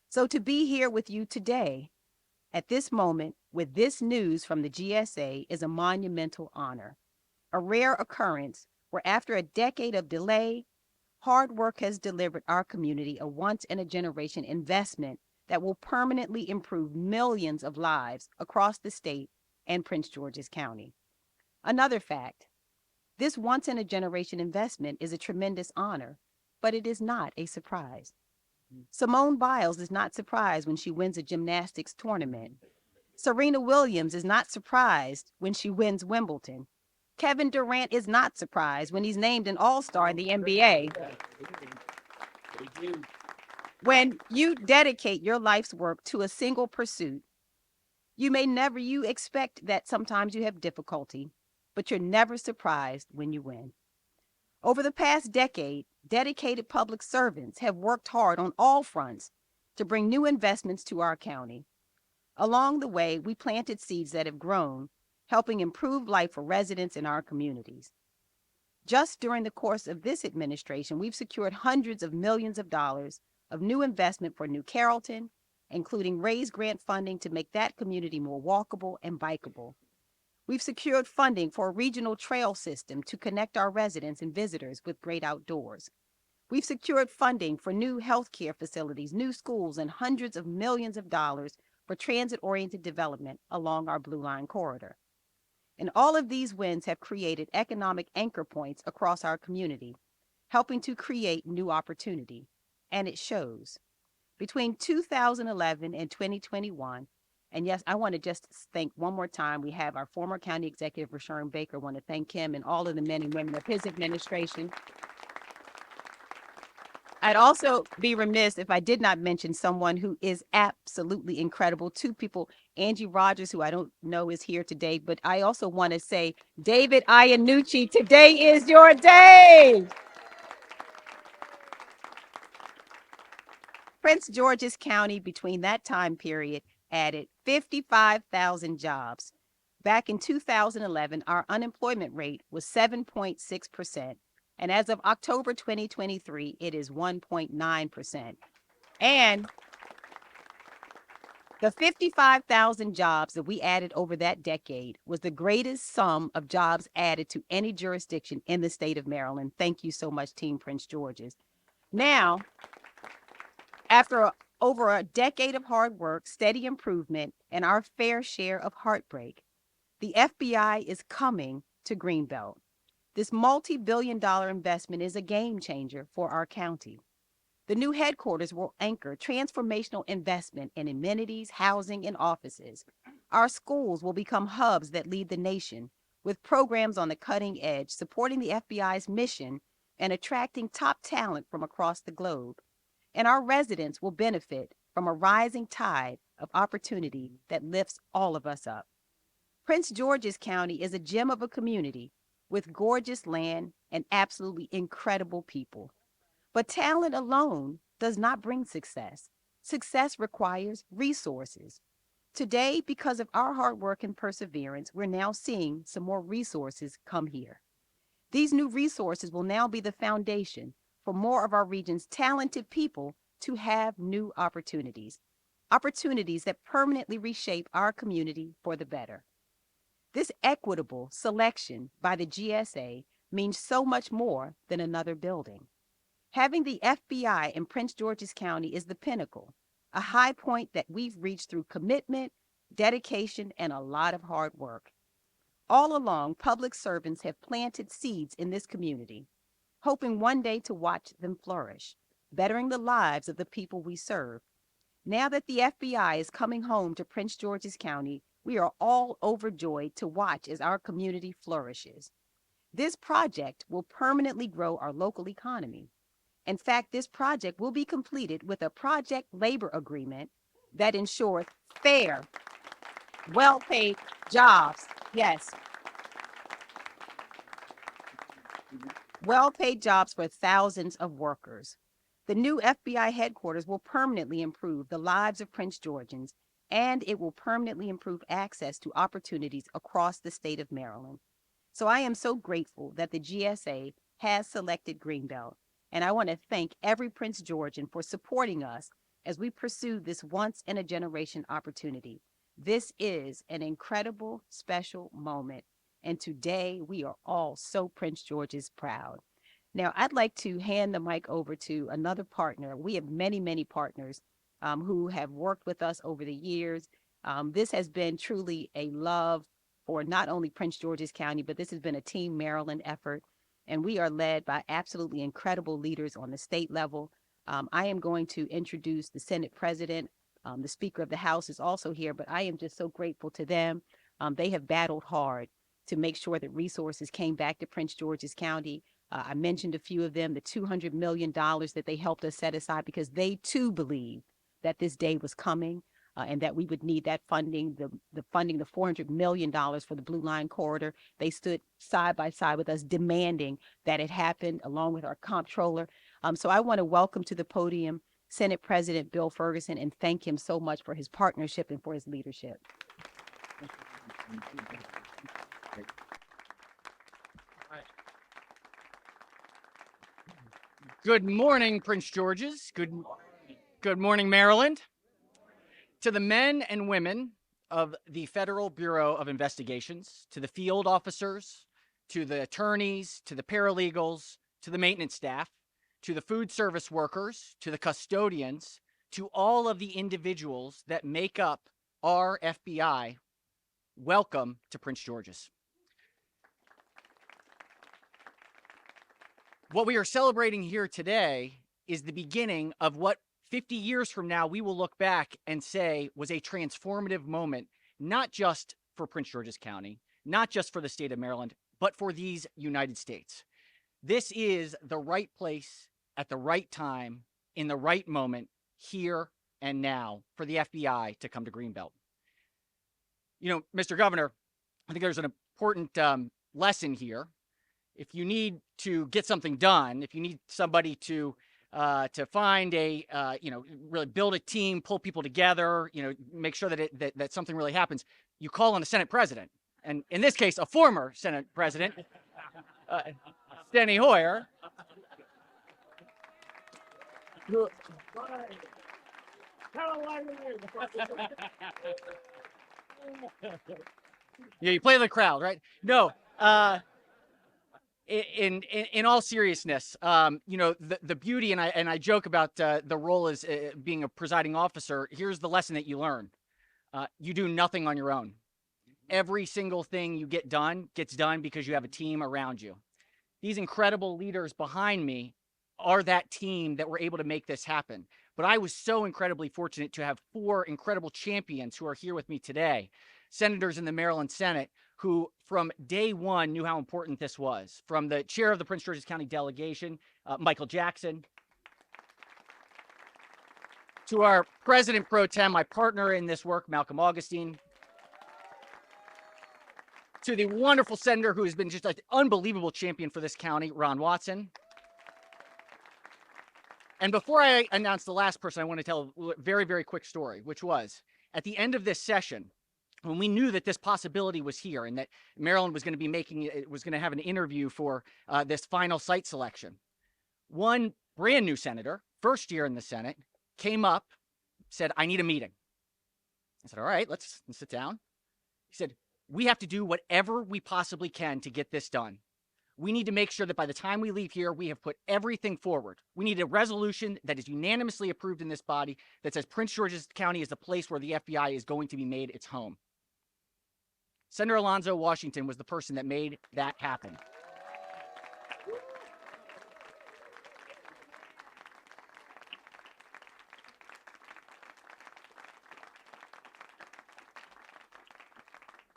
So to be here with you today at this moment with this news from the GSA is a monumental honor, a rare occurrence where after a decade of delay, hard work has delivered our community a once-in-a-generation investment that will permanently improve millions of lives across the state and Prince George's County. Another fact, this once-in-a-generation investment is a tremendous honor, but it is not a surprise. Simone Biles is not surprised when she wins a gymnastics tournament. Serena Williams is not surprised when she wins Wimbledon. Kevin Durant is not surprised when he's named an all-star in the NBA. When you dedicate your life's work to a single pursuit, you expect that sometimes you have difficulty, but you're never surprised when you win. Over the past decade, dedicated public servants have worked hard on all fronts to bring new investments to our county. Along the way, we planted seeds that have grown, helping improve life for residents in our communities. Just during the course of this administration, we've secured hundreds of millions of dollars of new investment for New Carrollton, including raised grant funding to make that community more walkable and bikeable. We've secured funding for a regional trail system to connect our residents and visitors with great outdoors. We've secured funding for new healthcare facilities, new schools, and hundreds of millions of dollars for transit-oriented development along our Blue Line corridor. And all of these wins have created economic anchor points across our community, helping to create new opportunity. And it shows. Between 2011 and 2021, and yes, I want to just thank one more time, we have our former county executive, Rashawn Baker. I want to thank him and all of the men and women of his administration. I'd also be remiss if I did not mention someone who is absolutely incredible. Two people, Angie Rogers, who I don't know is here today, but I also want to say, David Iannucci, today is your day. Prince George's County, between that time period, added 55,000 jobs. Back in 2011, our unemployment rate was 7.6%. And as of October 2023, it is 1.9%. And the 55,000 jobs that we added over that decade was the greatest sum of jobs added to any jurisdiction in the state of Maryland. Thank you so much, Team Prince George's. Now, after over a decade of hard work, steady improvement, and our fair share of heartbreak, the FBI is coming to Greenbelt. This multi-billion-dollar investment is a game changer for our county. The new headquarters will anchor transformational investment in amenities, housing, and offices. Our schools will become hubs that lead the nation, with programs on the cutting edge supporting the FBI's mission and attracting top talent from across the globe. And our residents will benefit from a rising tide of opportunity that lifts all of us up. Prince George's County is a gem of a community with gorgeous land and absolutely incredible people. But talent alone does not bring success. Success requires resources. Today, because of our hard work and perseverance, we're now seeing some more resources come here. These new resources will now be the foundation for more of our region's talented people to have new opportunities, opportunities that permanently reshape our community for the better. This equitable selection by the GSA means so much more than another building. Having the FBI in Prince George's County is the pinnacle, a high point that we've reached through commitment, dedication, and a lot of hard work. All along, public servants have planted seeds in this community, hoping one day to watch them flourish, bettering the lives of the people we serve. Now that the FBI is coming home to Prince George's County, we are all overjoyed to watch as our community flourishes. This project will permanently grow our local economy. In fact, this project will be completed with a project labor agreement that ensures fair, well-paid jobs. Yes. Well-paid jobs for thousands of workers. The new FBI headquarters will permanently improve the lives of Prince Georgians, and it will permanently improve access to opportunities across the state of Maryland. So I am so grateful that the GSA has selected Greenbelt, and I want to thank every Prince Georgian for supporting us as we pursue this once-in-a-generation opportunity. This is an incredible, special moment, and today we are all so Prince George's proud. Now, I'd like to hand the mic over to another partner. We have many, many partners who have worked with us over the years. This has been truly a love for not only Prince George's County, but this has been a Team Maryland effort, and we are led by absolutely incredible leaders on the state level. I am going to introduce the Senate President. The Speaker of the House is also here, but I am just so grateful to them. They have battled hard to make sure that resources came back to Prince George's County. I mentioned a few of them, the $200 million that they helped us set aside because they too believed that this day was coming and that we would need that funding, the funding, the $400 million for the Blue Line Corridor. They stood side by side with us demanding that it happen along with our comptroller. So I want to welcome to the podium Senate President Bill Ferguson and thank him so much for his partnership and for his leadership. Good morning, Prince George's. Good morning, Maryland. To the men and women of the Federal Bureau of Investigations, to the field officers, to the attorneys, to the paralegals, to the maintenance staff, to the food service workers, to the custodians, to all of the individuals that make up our FBI, welcome to Prince George's. What we are celebrating here today is the beginning of what 50 years from now we will look back and say was a transformative moment, not just for Prince George's County, not just for the state of Maryland, but for these United States. This is the right place at the right time, in the right moment, here and now, for the FBI to come to Greenbelt. You know, Mr. Governor, I think there's an important lesson here. If you need to get something done, if you need somebody to find a, really build a team, pull people together, make sure that that something really happens, you call on a Senate president. And in this case, a former Senate president, Steny Hoyer. Yeah, you play the crowd, right? No. In all seriousness, the beauty, and I joke about the role as being a presiding officer. Here's the lesson that you learn: you do nothing on your own. Every single thing you get done gets done because you have a team around you. These incredible leaders behind me are that team that were able to make this happen. But I was so incredibly fortunate to have 4 incredible champions who are here with me today. senators in the Maryland Senate who from day one knew how important this was. From the chair of the Prince George's County delegation, Michael Jackson, to our president pro tem, my partner in this work, Malcolm Augustine, to the wonderful senator who has been just an unbelievable champion for this county, Ron Watson. And before I announce the last person, I want to tell a very, very quick story, which was at the end of this session, when we knew that this possibility was here and that Maryland was going to be have an interview for this final site selection, one brand new senator, first year in the Senate, came up, said, "I need a meeting." I said, "All right, let's sit down." He said, "We have to do whatever we possibly can to get this done. We need to make sure that by the time we leave here, we have put everything forward. We need a resolution that is unanimously approved in this body that says Prince George's County is the place where the FBI is going to be made its home." Senator Alonzo Washington was the person that made that happen.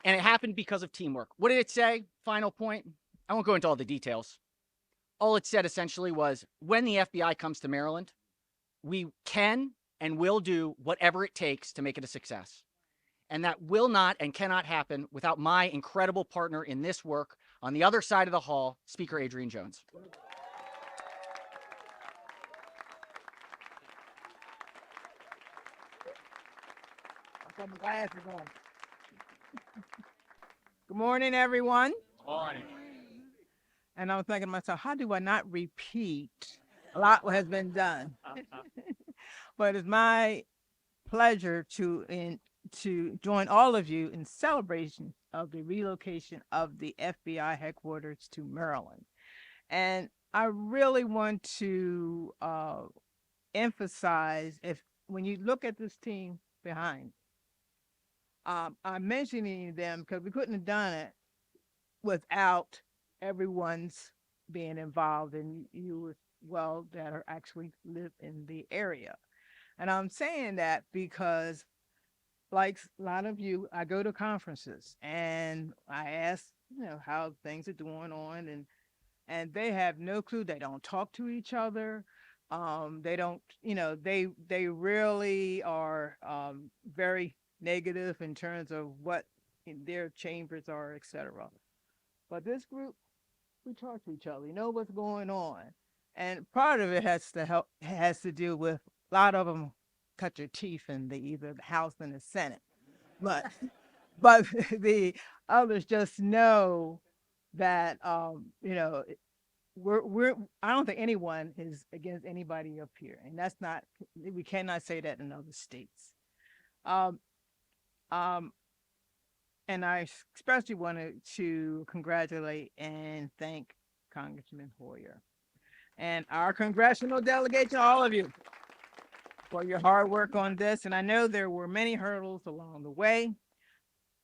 And it happened because of teamwork. What did it say? Final point. I won't go into all the details. All it said essentially was, when the FBI comes to Maryland, we can and will do whatever it takes to make it a success. And that will not and cannot happen without my incredible partner in this work on the other side of the hall, Speaker Adrian Jones. Good morning, everyone. Morning. And I was thinking to myself, how do I not repeat a lot what has been done? But it's my pleasure to join all of you in celebration of the relocation of the FBI headquarters to Maryland. And I really want to emphasize, when you look at this team behind, I'm mentioning them because we couldn't have done it without everyone's being involved, and you as well that are actually live in the area. And I'm saying that because, like a lot of you, I go to conferences and I ask, how things are going on, and they have no clue. They don't talk to each other. They don't, they really are very negative in terms of what their chambers are, etc. But this group, we talk to each other. You know what's going on, and part of it has to do with a lot of them cut your teeth in either the House and the Senate, but the others just know that we're I don't think anyone is against anybody up here, and that's not, we cannot say that in other states. And I especially wanted to congratulate and thank Congressman Hoyer and our congressional delegation, all of you, for your hard work on this. And I know there were many hurdles along the way,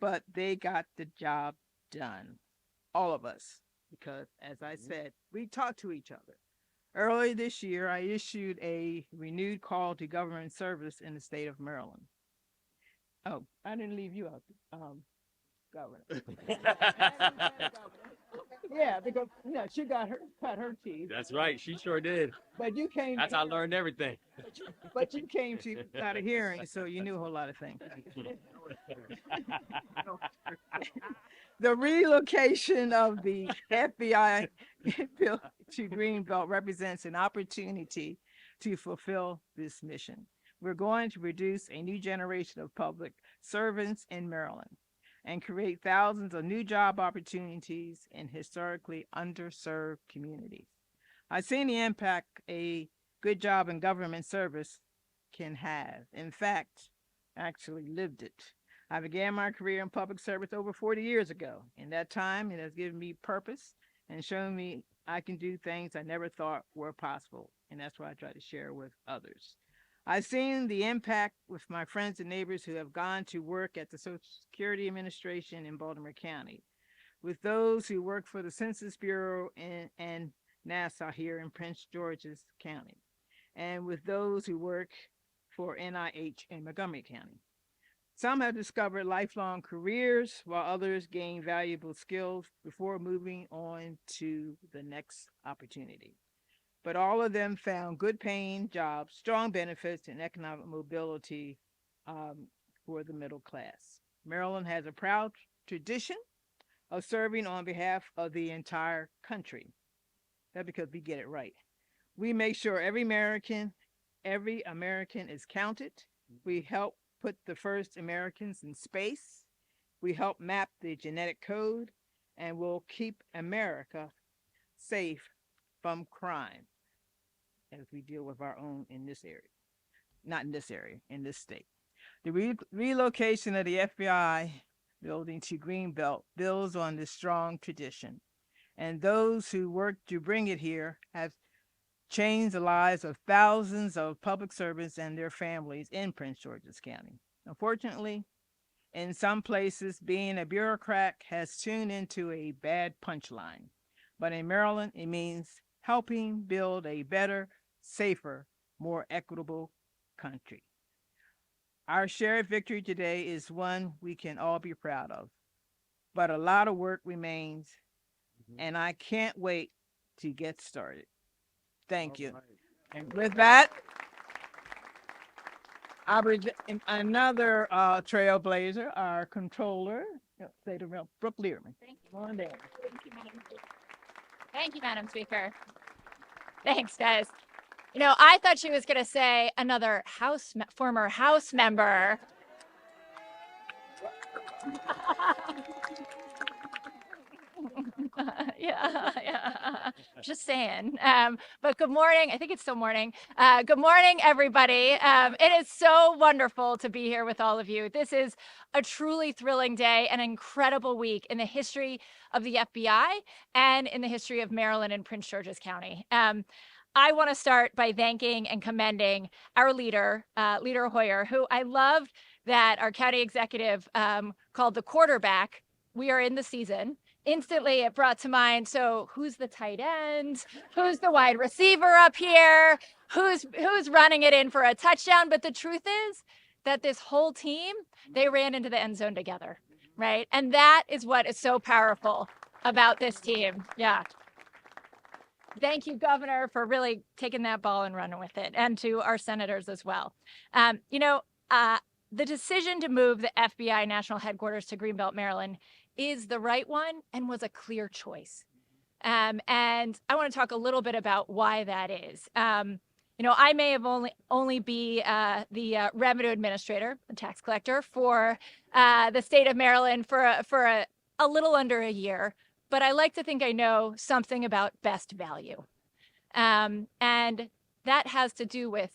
but they got the job done, all of us, because as I said, we talk to each other. Early this year, I issued a renewed call to government service in the state of Maryland. Oh, I didn't leave you out, Governor. Yeah, because she cut her teeth. That's right. She sure did. But you came. That's how I learned everything. But you came to out of hearing, so you knew a whole lot of things. The relocation of the FBI to Greenbelt represents an opportunity to fulfill this mission. We're going to produce a new generation of public servants in Maryland and create thousands of new job opportunities in historically underserved communities. I've seen the impact a good job in government service can have. In fact, I actually lived it. I began my career in public service over 40 years ago. In that time, it has given me purpose and shown me I can do things I never thought were possible. And that's what I try to share with others. I've seen the impact with my friends and neighbors who have gone to work at the Social Security Administration in Baltimore County, with those who work for the Census Bureau and NASA here in Prince George's County, and with those who work for NIH in Montgomery County. Some have discovered lifelong careers, while others gain valuable skills before moving on to the next opportunity. But all of them found good paying jobs, strong benefits, and economic mobility for the middle class. Maryland has a proud tradition of serving on behalf of the entire country. That's because we get it right. We make sure every American is counted. We help put the first Americans in space. We help map the genetic code, and we'll keep America safe from crime as we deal with our own in this area. Not in this area, in this state. The relocation of the FBI building to Greenbelt builds on this strong tradition, and those who worked to bring it here have changed the lives of thousands of public servants and their families in Prince George's County. Unfortunately, in some places, being a bureaucrat has tuned into a bad punchline. But in Maryland, it means helping build a better, safer, more equitable country. Our shared victory today is one we can all be proud of. But a lot of work remains, and I can't wait to get started. Thank you. And with that, another trailblazer, our controller, Brooke Learman. Thank you. On there. Thank you, Madam Speaker. Thank you, Madam Speaker. Thanks, guys. You know, I thought she was going to say another former House member. Yeah. Just saying. But good morning. I think it's still morning. Good morning, everybody. It is so wonderful to be here with all of you. This is a truly thrilling day, an incredible week in the history of the FBI and in the history of Maryland and Prince George's County. I want to start by thanking and commending our leader, Leader Hoyer, who I loved that our county executive called the quarterback. We are in the season. Instantly, it brought to mind, so who's the tight end? Who's the wide receiver up here? Who's running it in for a touchdown? But the truth is that this whole team, they ran into the end zone together, right? And that is what is so powerful about this team. Yeah. Thank you, Governor, for really taking that ball and running with it, and to our senators as well. The decision to move the FBI national headquarters to Greenbelt, Maryland is the right one and was a clear choice. And I want to talk a little bit about why that is. I may have only be the revenue administrator, the tax collector for the state of Maryland for a little under a year, but I like to think I know something about best value. And that has to do with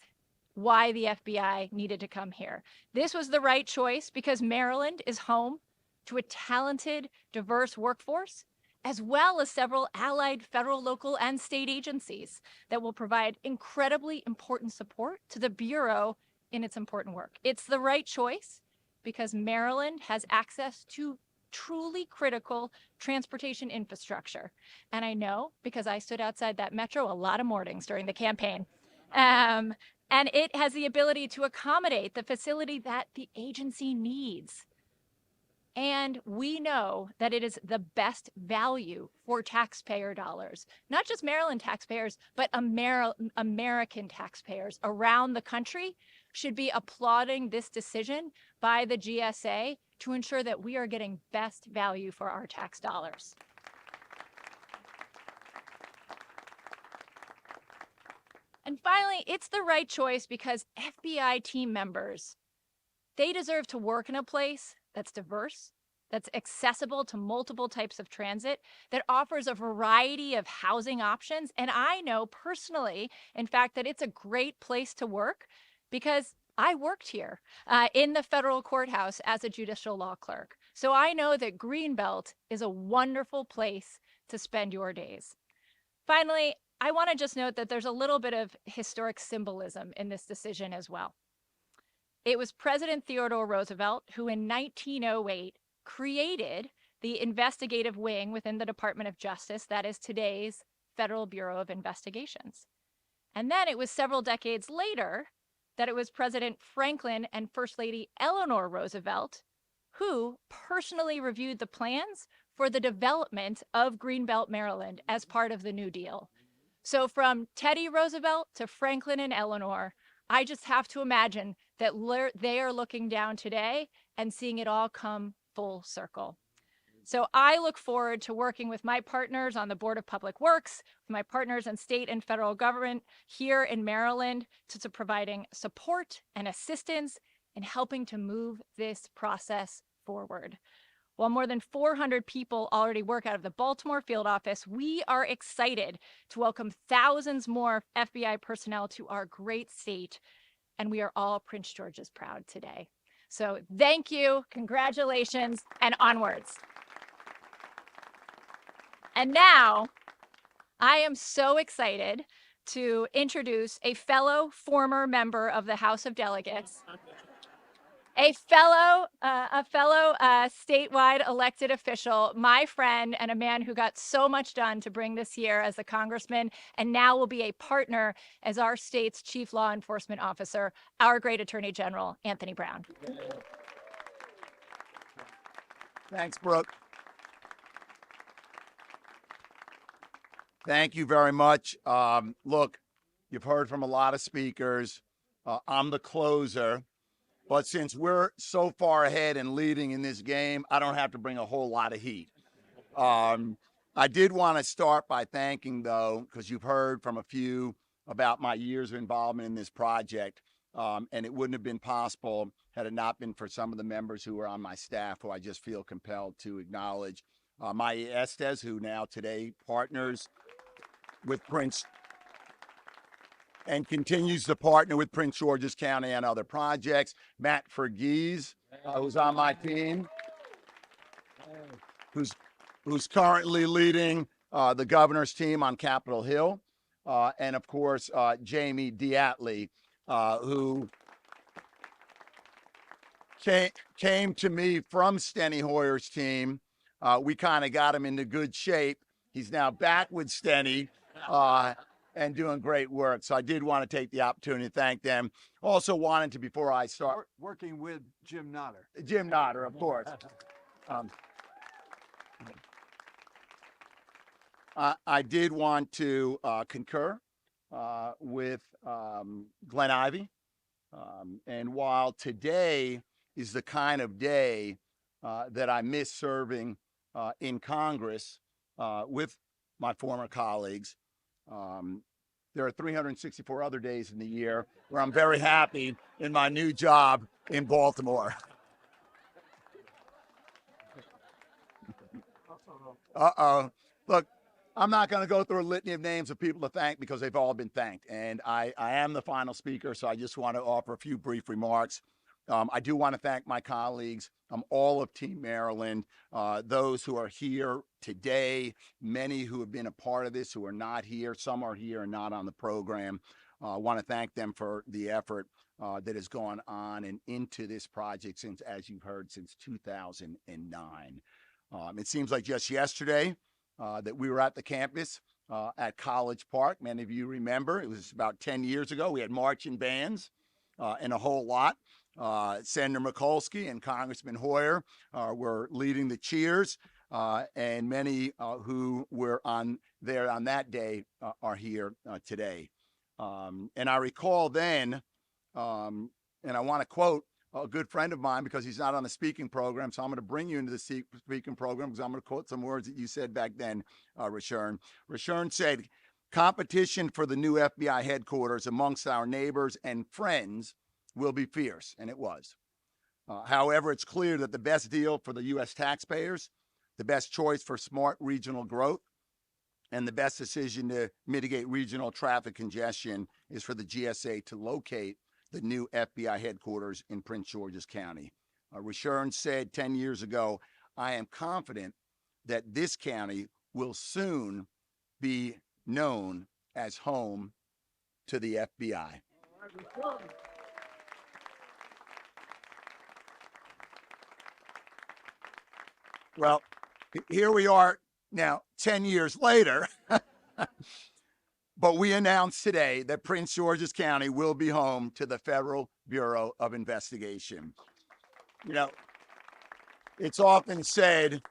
why the FBI needed to come here. This was the right choice because Maryland is home to a talented, diverse workforce, as well as several allied federal, local, and state agencies that will provide incredibly important support to the Bureau in its important work. It's the right choice because Maryland has access to truly critical transportation infrastructure. And I know because I stood outside that metro a lot of mornings during the campaign. And it has the ability to accommodate the facility that the agency needs. And we know that it is the best value for taxpayer dollars, not just Maryland taxpayers, but American taxpayers around the country should be applauding this decision by the GSA to ensure that we are getting best value for our tax dollars. And finally, it's the right choice because FBI team members, they deserve to work in a place that's diverse, that's accessible to multiple types of transit, that offers a variety of housing options. And I know personally, in fact, that it's a great place to work because I worked here in the federal courthouse as a judicial law clerk. So I know that Greenbelt is a wonderful place to spend your days. Finally, I want to just note that there's a little bit of historic symbolism in this decision as well. It was President Theodore Roosevelt who in 1908 created the investigative wing within the Department of Justice that is today's Federal Bureau of Investigations. And then it was several decades later that it was President Franklin and First Lady Eleanor Roosevelt who personally reviewed the plans for the development of Greenbelt, Maryland as part of the New Deal. So from Teddy Roosevelt to Franklin and Eleanor, I just have to imagine that they are looking down today and seeing it all come full circle. So I look forward to working with my partners on the Board of Public Works, with my partners in state and federal government here in Maryland, to providing support and assistance in helping to move this process forward. While more than 400 people already work out of the Baltimore field office, we are excited to welcome thousands more FBI personnel to our great state, and we are all Prince George's proud today. So thank you, congratulations, and onwards. And now, I am so excited to introduce a fellow former member of the House of Delegates, a fellow statewide elected official, my friend, and a man who got so much done to bring this year as a congressman, and now will be a partner as our state's chief law enforcement officer, our great Attorney General, Anthony Brown. Thanks, Brooke. Thank you very much. Look, you've heard from a lot of speakers. I'm the closer, but since we're so far ahead and leading in this game, I don't have to bring a whole lot of heat. I did want to start by thanking, though, because you've heard from a few about my years of involvement in this project, and it wouldn't have been possible had it not been for some of the members who are on my staff, who I just feel compelled to acknowledge. Maya Estes, who now today partners with Prince and continues to partner with Prince George's County and other projects. Matt Fergees, who's on my team, who's currently leading the governor's team on Capitol Hill. And of course, Jamie Diatley, who came to me from Steny Hoyer's team. We kind of got him into good shape. He's now back with Steny and doing great work. So I did want to take the opportunity to thank them. Also wanted to, before I start. Working with Jim Notter. Jim Notter, of course. I did want to concur with Glenn Ivey. And while today is the kind of day that I miss serving in Congress with my former colleagues, there are 364 other days in the year where I'm very happy in my new job in Baltimore. Look, I'm not going to go through a litany of names of people to thank because they've all been thanked. And I am the final speaker, so I just want to offer a few brief remarks. I do want to thank my colleagues, all of Team Maryland, those who are here today, many who have been a part of this who are not here. Some are here and not on the program. I want to thank them for the effort that has gone on and into this project since, as you've heard, since 2009. It seems like just yesterday that we were at the campus at College Park. Many of you remember, it was about 10 years ago. We had marching bands and a whole lot. Senator Mikulski and Congressman Hoyer were leading the cheers, and many who were there on that day are here today. And I recall then, and I want to quote a good friend of mine because he's not on the speaking program, so I'm going to bring you into the speaking program because I'm going to quote some words that you said back then, Rashern. Rashern said, "Competition for the new FBI headquarters amongst our neighbors and friends will be fierce," and it was. However, it's clear that the best deal for the U.S. taxpayers, the best choice for smart regional growth, and the best decision to mitigate regional traffic congestion is for the GSA to locate the new FBI headquarters in Prince George's County. Rashern said 10 years ago, "I am confident that this county will soon be known as home to the FBI." Well, here we are now 10 years later, But we announced today that Prince George's County will be home to the Federal Bureau of Investigation. You know, it's often said,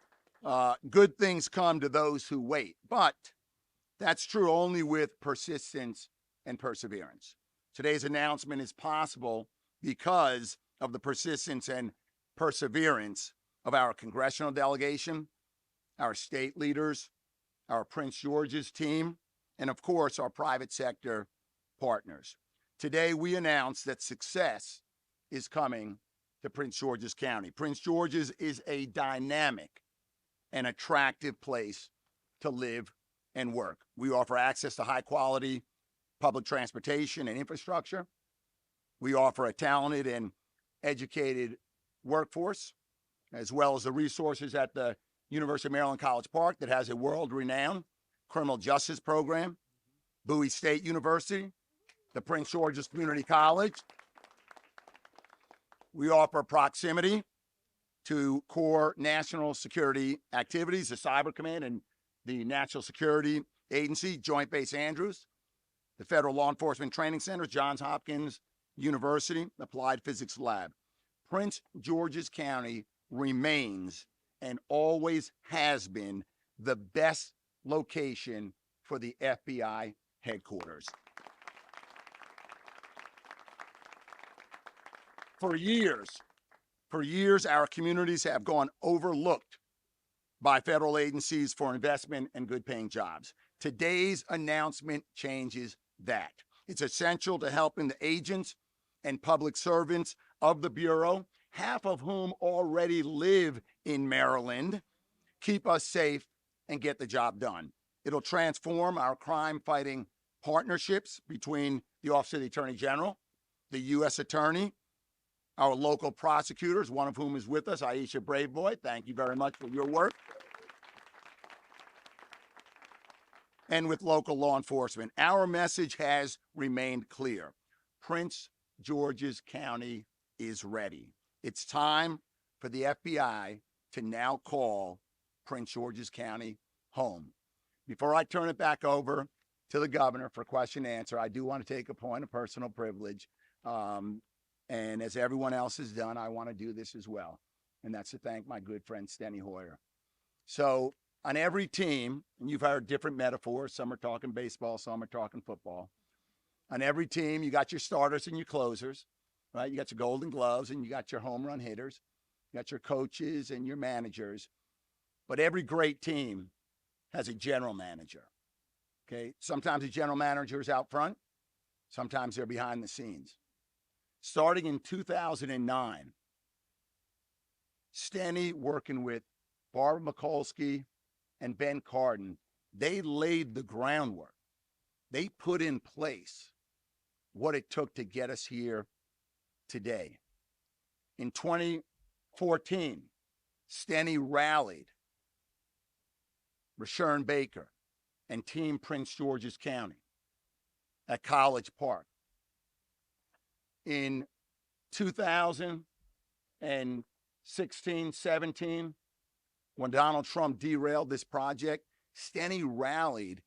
good things come to those who wait, but that's true only with persistence and perseverance. Today's announcement is possible because of the persistence and perseverance of our congressional delegation, our state leaders, our Prince George's team, and of course, our private sector partners. Today, we announce that success is coming to Prince George's County. Prince George's is a dynamic and attractive place to live and work. We offer access to high quality public transportation and infrastructure. We offer a talented and educated workforce, as well as the resources at the University of Maryland College Park that has a world-renowned criminal justice program, Bowie State University, the Prince George's Community College. We offer proximity to core national security activities, the Cyber Command and the National Security Agency, Joint Base Andrews, the Federal Law Enforcement Training Center, Johns Hopkins University, Applied Physics Lab. Prince George's County remains and always has been the best location for the FBI headquarters. For years, our communities have gone overlooked by federal agencies for investment and good-paying jobs. Today's announcement changes that. It's essential to helping the agents and public servants of the Bureau, half of whom already live in Maryland, keep us safe and get the job done. It'll transform our crime-fighting partnerships between the Office of the Attorney General, the U.S. Attorney, our local prosecutors, one of whom is with us, Aisha Braveboy. Thank you very much for your work. And with local law enforcement. Our message has remained clear. Prince George's County is ready. It's time for the FBI to now call Prince George's County home. Before I turn it back over to the governor for question and answer, I do want to take a point of personal privilege. And as everyone else has done, I want to do this as well. And that's to thank my good friend, Steny Hoyer. So on every team, and you've heard different metaphors, some are talking baseball, some are talking football. On every team, you got your starters and your closers, right? You got your golden gloves and you got your home run hitters. You got your coaches and your managers. But every great team has a general manager, okay? Sometimes the general manager is out front. Sometimes they're behind the scenes. Starting in 2009, Steny, working with Barbara Mikulski and Ben Cardin, they laid the groundwork. They put in place what it took to get us here today. In 2014, Steny rallied Rashern Baker and Team Prince George's County at College Park. In 2016, 17, when Donald Trump derailed this project, Steny rallied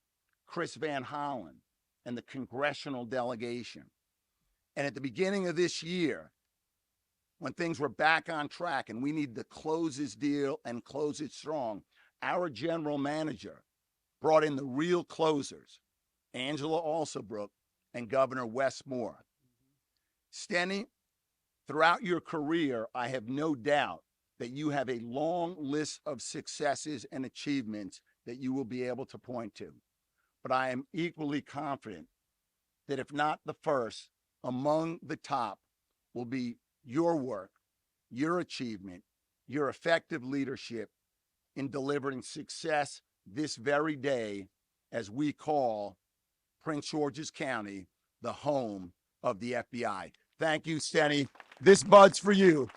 Chris Van Hollen and the congressional delegation. And at the beginning of this year, when things were back on track and we needed to close this deal and close it strong, our general manager brought in the real closers, Angela Alsobrooks and Governor Wes Moore. Steny, throughout your career, I have no doubt that you have a long list of successes and achievements that you will be able to point to. But I am equally confident that if not the first, among the top will be your work, your achievement, your effective leadership in delivering success this very day as we call Prince George's County the home of the FBI. Thank you, Steny. This bud's for you.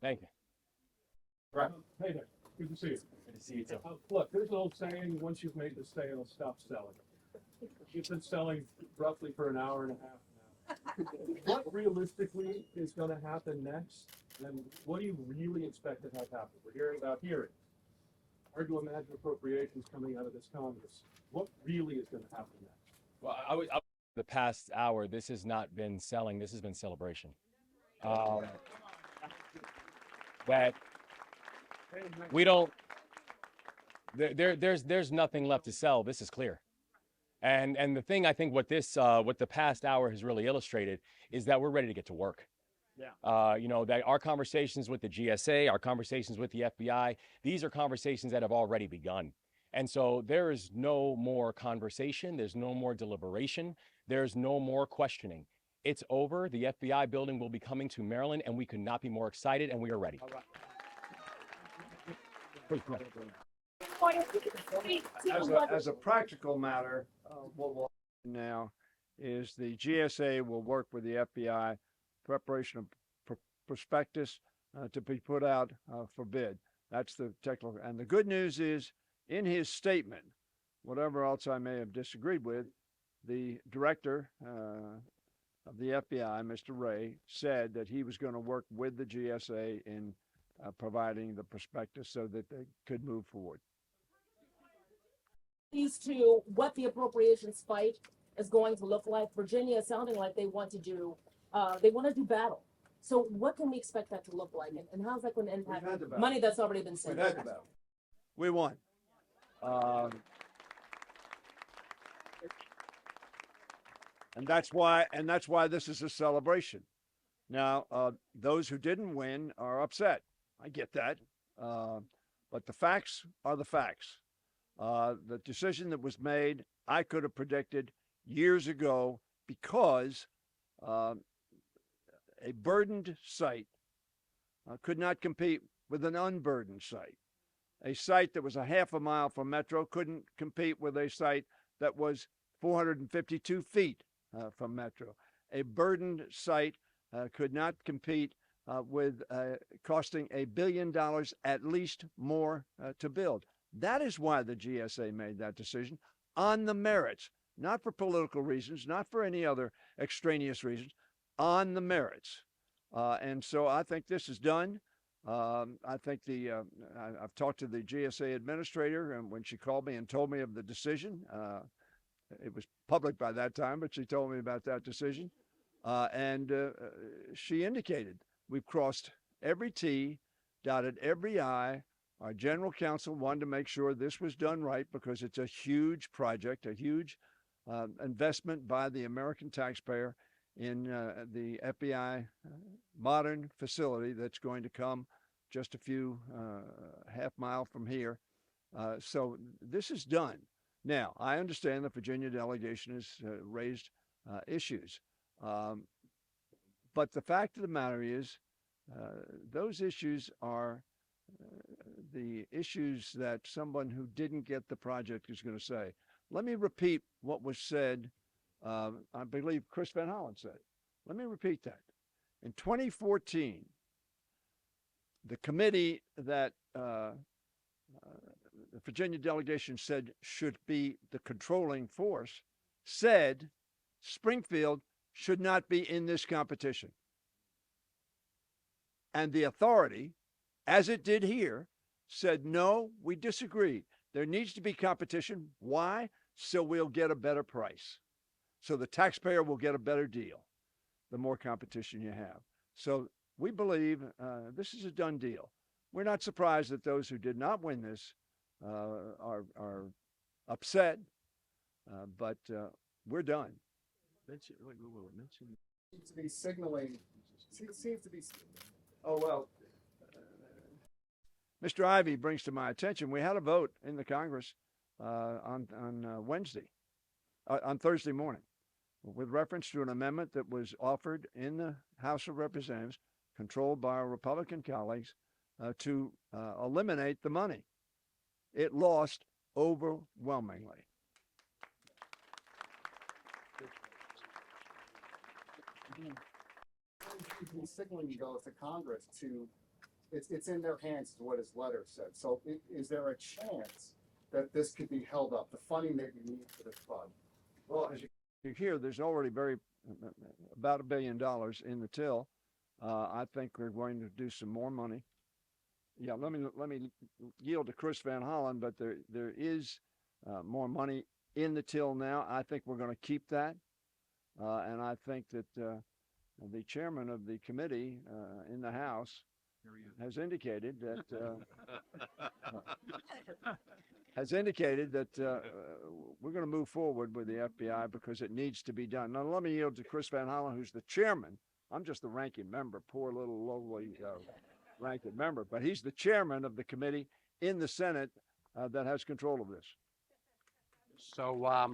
Thank you. Right. Hey there. Good to see you. Good to see you too. Look, there's an old saying, once you've made the sale, stop selling. You've been selling roughly for an hour and a half now. What realistically is going to happen next? And what do you really expect to have happen? We're hearing about hearings. Hard to imagine appropriations coming out of this Congress. What really is going to happen next? Well, the past hour, this has not been selling. This has been celebration. That we don't. There's nothing left to sell. This is clear. And the thing I think what the past hour has really illustrated is that we're ready to get to work. Yeah. You know, that our conversations with the GSA, our conversations with the FBI, these are conversations that have already begun. And so there is no more conversation. There's no more deliberation. There's no more questioning. It's over. The FBI building will be coming to Maryland, and we could not be more excited, and we are ready. As a practical matter, what will happen now is the GSA will work with the FBI, preparation of prospectus to be put out for bid. That's the technical. And the good news is, in his statement, whatever else I may have disagreed with, the director of the FBI, Mr. Wray, said that he was going to work with the GSA in providing the prospectus so that they could move forward. These two, what the appropriations fight is going to look like. Virginia is sounding like they want to do battle. So what can we expect that to look like, and how's that going to impact money that's already been sent? We won. And that's why this is a celebration. Now, those who didn't win are upset. I get that. But the facts are the facts. The decision that was made, I could have predicted years ago, because a burdened site could not compete with an unburdened site. A site that was a half a mile from Metro couldn't compete with a site that was 452 feet from Metro. A burdened site could not compete with costing $1 billion at least more to build. That is why the GSA made that decision on the merits, not for political reasons, not for any other extraneous reasons, on the merits. And so I think this is done. I think I've talked to the GSA administrator, and when she called me and told me of the decision, it was public by that time, but she told me about that decision. And she indicated we've crossed every T, dotted every I. Our general counsel wanted to make sure this was done right because it's a huge project, a huge investment by the American taxpayer in the FBI modern facility that's going to come just a few half mile from here. So this is done. Now, I understand the Virginia delegation has raised issues. But the fact of the matter is, those issues are the issues that someone who didn't get the project is going to say. Let me repeat what was said. I believe Chris Van Hollen said. Let me repeat that. In 2014, the committee that the Virginia delegation said should be the controlling force said Springfield should not be in this competition. And the authority, as it did here, said, no, we disagree. There needs to be competition. Why? So we'll get a better price. So the taxpayer will get a better deal the more competition you have. So we believe this is a done deal. We're not surprised that those who did not win this are upset, but we're done. Seems to be signaling. Seems to be. Oh, well, Mr. Ivey brings to my attention, we had a vote in the Congress on Thursday morning with reference to an amendment that was offered in the House of Representatives, controlled by our Republican colleagues, to eliminate the money. It lost overwhelmingly. Signaling goes to Congress to, it's in their hands, is what his letter said. So is there a chance that this could be held up, the funding that you need for this fund? Well, as you hear, there's already very about $1 billion in the till. I think we're going to do some more money. Yeah, let me yield to Chris Van Hollen, but there is more money in the till now. I think we're going to keep that, and I think that the chairman of the committee in the House has indicated that we're going to move forward with the FBI because it needs to be done. Now, let me yield to Chris Van Hollen, who's the chairman. I'm just the ranking member, poor little lowly ranking member, but he's the chairman of the committee in the Senate that has control of this. So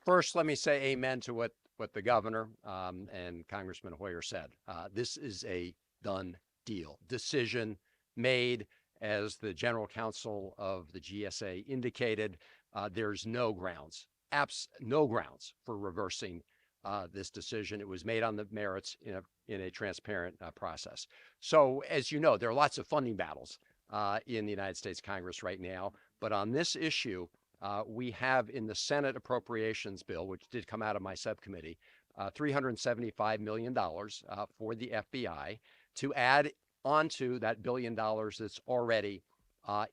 first, let me say amen to what the governor and Congressman Hoyer said. This is a done deal. Decision made, as the general counsel of the GSA indicated. There's no grounds for reversing this decision. It was made on the merits in a transparent process. So, as you know, there are lots of funding battles in the United States Congress right now. But on this issue, we have in the Senate Appropriations Bill, which did come out of my subcommittee, $375 million for the FBI to add onto that $1 billion that's already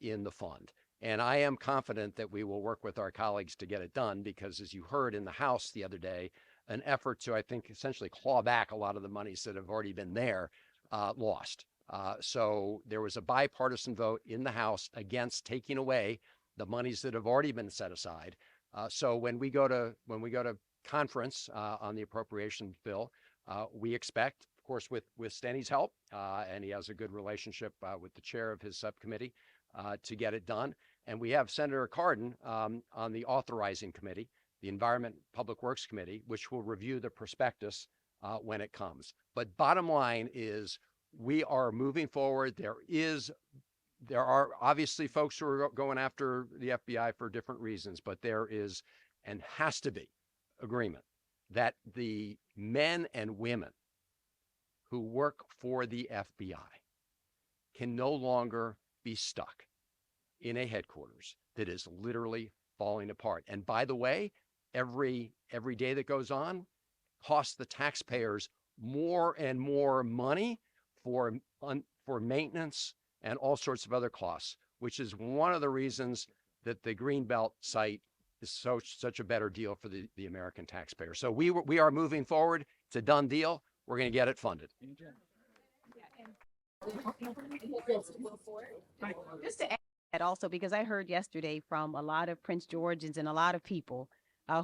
in the fund. And I am confident that we will work with our colleagues to get it done because, as you heard in the House the other day, an effort to, I think, essentially claw back a lot of the monies that have already been there lost. So there was a bipartisan vote in the House against taking away the monies that have already been set aside. So when we go to conference on the appropriations bill, we expect, of course, with Stenny's help, and he has a good relationship with the chair of his subcommittee, to get it done. And we have Senator Cardin on the authorizing committee, the Environment Public Works Committee, which will review the prospectus when it comes. But bottom line is we are moving forward. There are obviously folks who are going after the FBI for different reasons, but there is and has to be agreement that the men and women who work for the FBI can no longer be stuck in a headquarters that is literally falling apart. And by the way, every day that goes on costs the taxpayers more and more money for maintenance and all sorts of other costs, which is one of the reasons that the Greenbelt site is such a better deal for the American taxpayer. So we are moving forward. It's a done deal. We're going to get it funded. Just to add that also, because I heard yesterday from a lot of Prince Georgians and a lot of people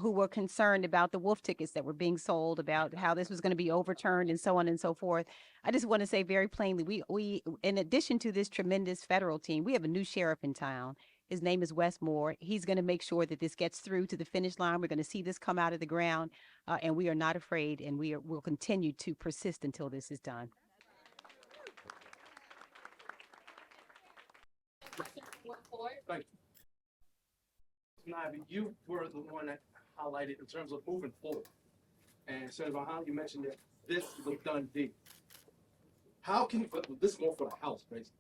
who were concerned about the wolf tickets that were being sold, about how this was going to be overturned and so on and so forth. I just want to say very plainly, we in addition to this tremendous federal team, we have a new sheriff in town. His name is Wes Moore. He's going to make sure that this gets through to the finish line. We're going to see this come out of the ground, and we are not afraid, and we'll continue to persist until this is done. Thank you. Navi, you were the one that highlighted in terms of moving forward. And Senator Van Hollen, you mentioned that this is a done deal. How can you, this is more for the House, basically.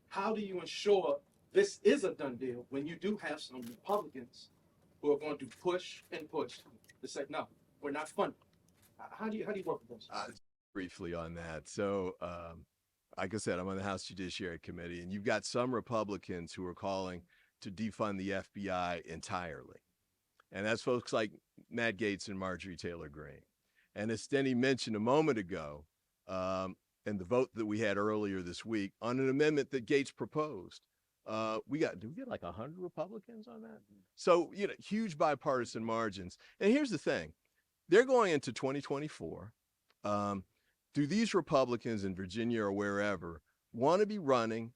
How do you ensure this is a done deal when you do have some Republicans who are going to push and push to say, no, we're not funding? How do you work with those? Briefly on that. So, like I said, I'm on the House Judiciary Committee, and you've got some Republicans who are calling to defund the FBI entirely. And that's folks like Matt Gaetz and Marjorie Taylor Greene. And as Stenny mentioned a moment ago, in the vote that we had earlier this week on an amendment that Gaetz proposed, did we get like 100 Republicans on that? So, huge bipartisan margins. And here's the thing. They're going into 2024. Do these Republicans in Virginia or wherever want to be running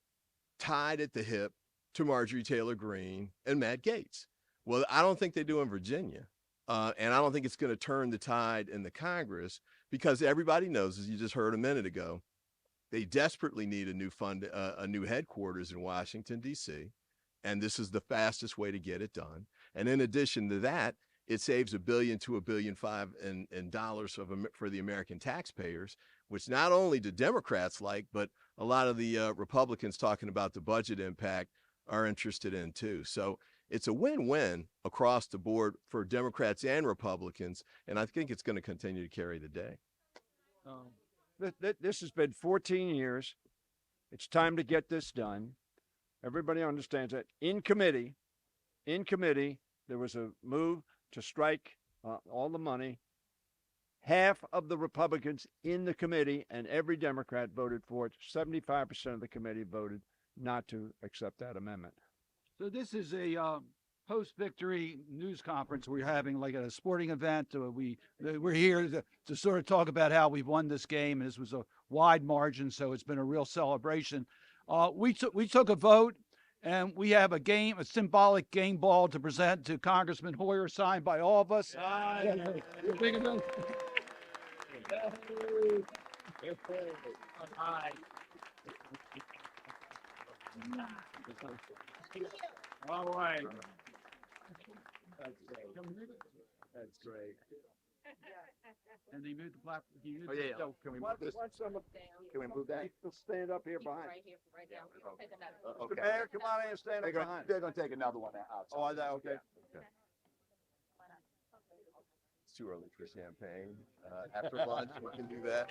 tied at the hip to Marjorie Taylor Greene and Matt Gaetz? Well, I don't think they do in Virginia. And I don't think it's going to turn the tide in the Congress, because everybody knows, as you just heard a minute ago, they desperately need a new headquarters in Washington, D.C. And this is the fastest way to get it done. And in addition to that, it saves $1 billion to $1.5 billion in dollars for the American taxpayers, which not only do Democrats like, but a lot of the Republicans talking about the budget impact are interested in too. So it's a win-win across the board for Democrats and Republicans, and I think it's going to continue to carry the day. This has been 14 years. It's time to get this done. Everybody understands that. In committee, there was a move to strike all the money. Half of the Republicans in the committee and every Democrat voted for it. 75% of the committee voted not to accept that amendment. So this is a post-victory news conference we're having, like at a sporting event. We're here to sort of talk about how we've won this game, and this was a wide margin, so it's been a real celebration. We took a vote, and we have a symbolic game ball to present to Congressman Hoyer, signed by all of us. All right. That's great. That's great. And they moved the platform. Oh, yeah. Can we move this? Can we move that? People stand up here behind. Right here, right now. Take another. Mr. Mayor, come on in and stand up behind. They're going to take another one out. Oh, is that okay? It's too early for champagne. After lunch, we can do that.